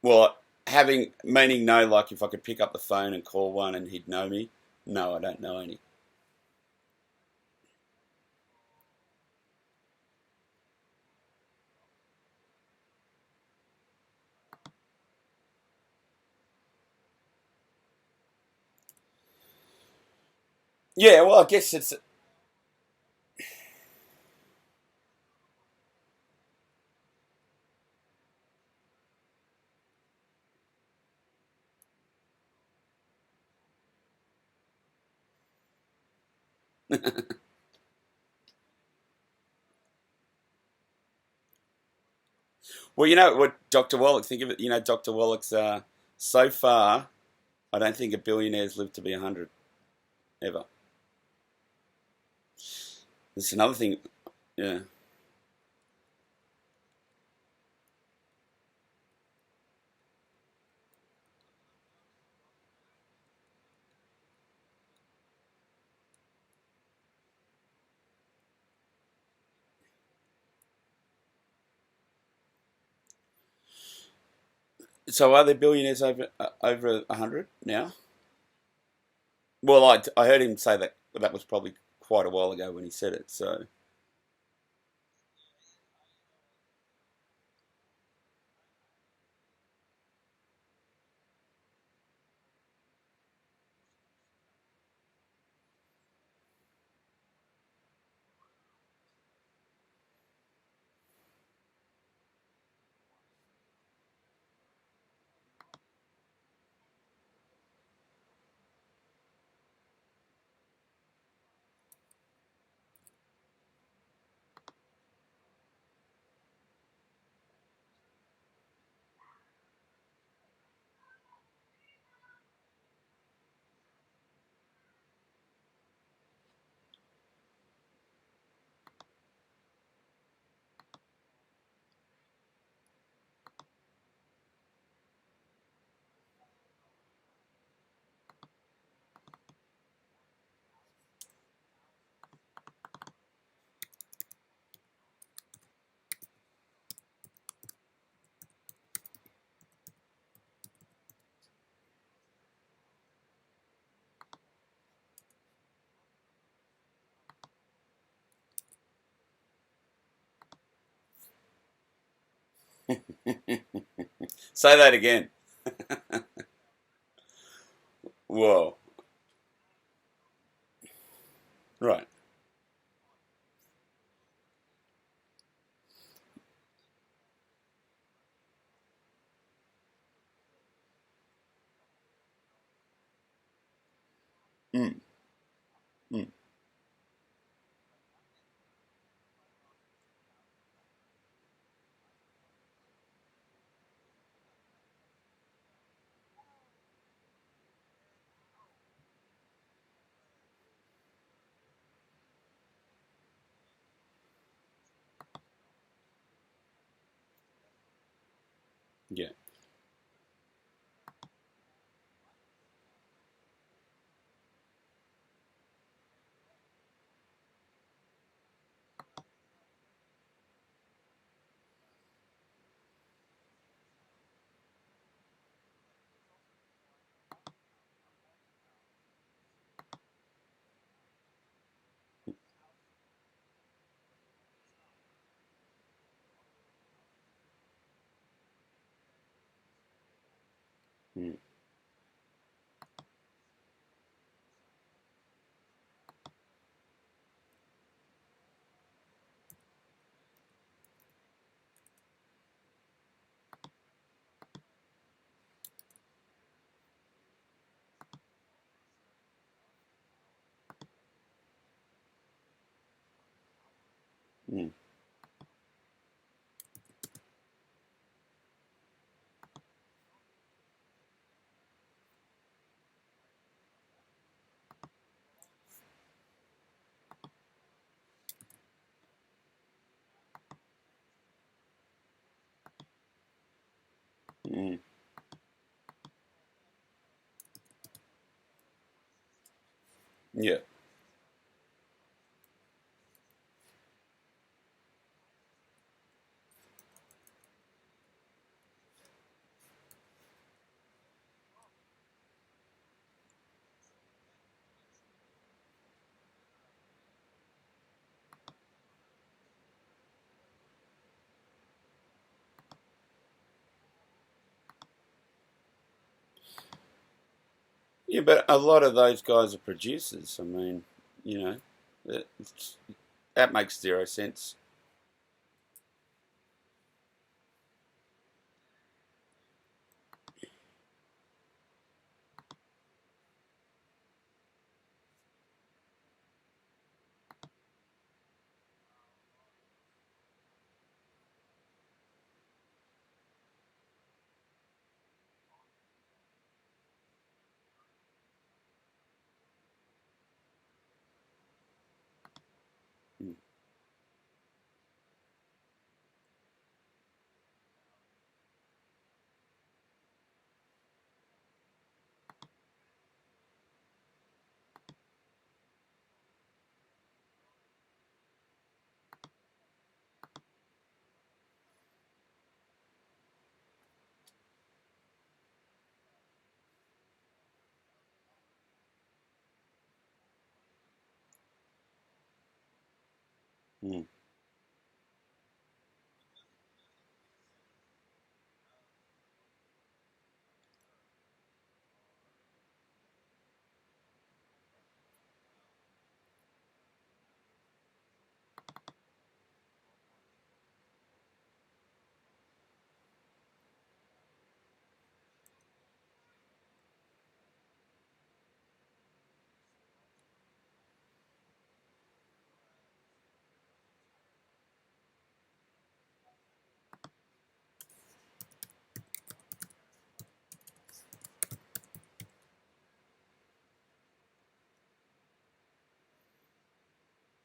Well, having meaning no, like if I could pick up the phone and call one and he'd know me. No, I don't know any. Yeah, well, I guess it's. Well, you know what Dr. Wallach think of it. You know, Dr. Wallach's so far. I don't think a billionaire's lived to be 100 ever. There's another thing. Yeah. So are there billionaires over 100 now? Well, I heard him say that, but that was probably quite a while ago when he said it. So say that again. Whoa. Right. Mm, mm. Yeah. Mm. Mm. Mm. Yeah. Yeah, but a lot of those guys are producers. I mean, you know, that, that makes zero sense. Mm. Mm.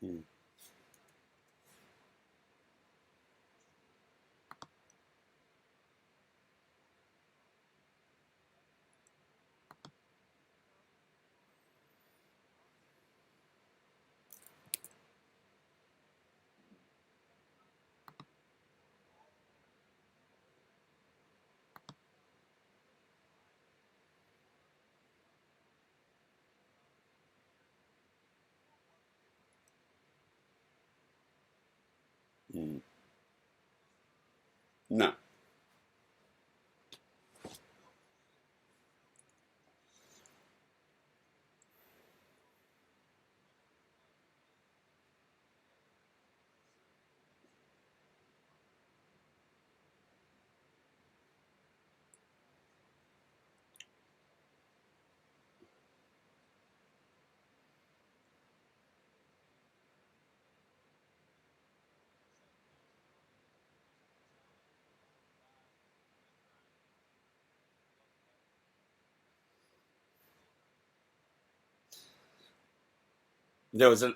Mm. Mm. No. There was a.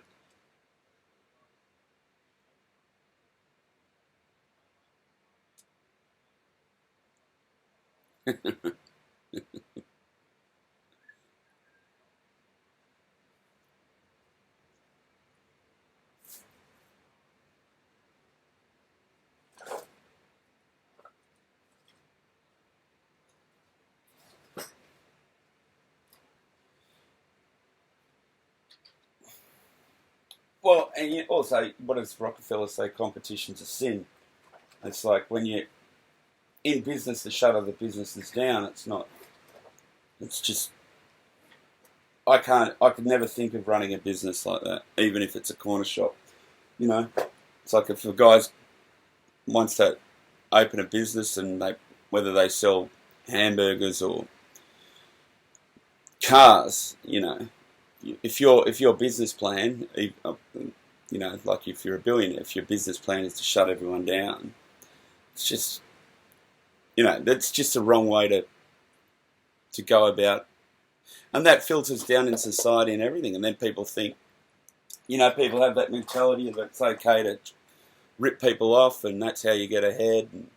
Well, and also, what does Rockefeller say? Competition's a sin. It's like when you're in business to shut other businesses down, it's not. It's just I could never think of running a business like that, even if it's a corner shop. You know, it's like if a guy's wants to open a business and whether they sell hamburgers or cars, if your business plan, like if you're a billionaire, if your business plan is to shut everyone down, it's just, that's just the wrong way to go about, and that filters down in society and everything, and then people think, people have that mentality that it's okay to rip people off, and that's how you get ahead. And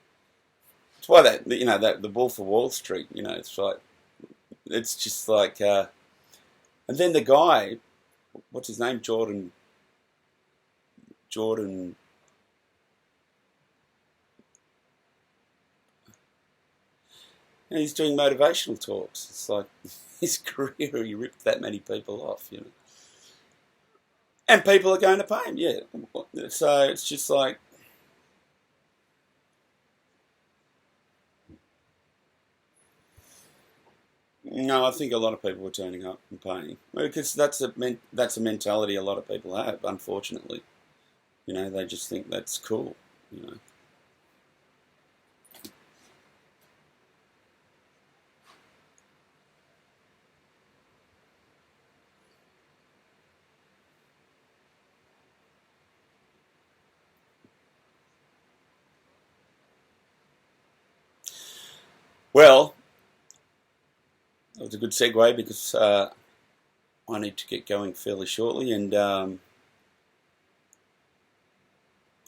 it's why that the Wolf of Wall Street, it's like, it's just like, and then the guy, what's his name, Jordan, he's doing motivational talks. It's like his career, he ripped that many people off, and people are going to pay him, yeah. So it's just like, no, I think a lot of people are turning up and paying, because that's a mentality a lot of people have. Unfortunately, they just think that's cool. Well, that was a good segue, because I need to get going fairly shortly, and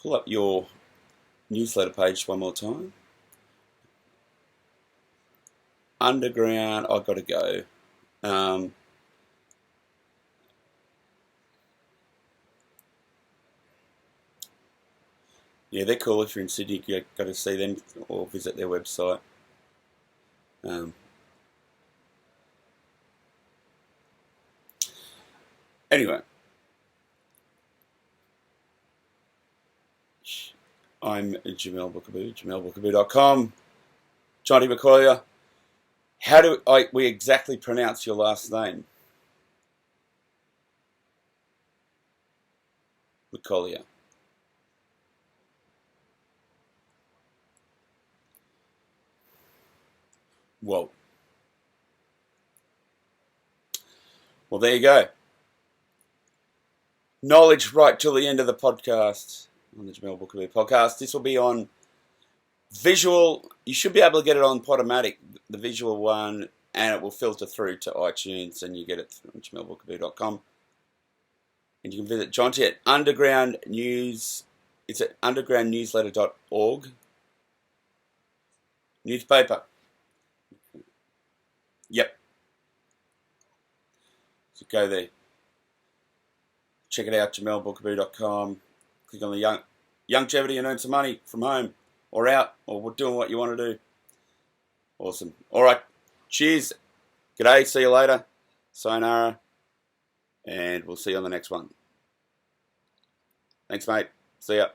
pull up your newsletter page one more time. Underground, I've got to go. Yeah, they're cool. If you're in Sydney, you've got to see them or visit their website. Anyway, I'm Jamel Boukabou, jamelboukabou.com. Jonty McCollyer. How do we exactly pronounce your last name? McCollyer. Whoa. Well, there you go. Knowledge right till the end of the podcast, on the Jamel Boukabou podcast. This will be on visual. You should be able to get it on Podomatic, the visual one, and it will filter through to iTunes, and you get it from jamelboukabou.com. And you can visit Jonty at Underground News. It's at undergroundnewsletter.org. Newspaper. Yep. So go there. Check it out, jamelboukabou.com. Click on the longevity and earn some money from home or out or doing what you want to do. Awesome. All right. Cheers. G'day. See you later. Sayonara. And we'll see you on the next one. Thanks, mate. See ya.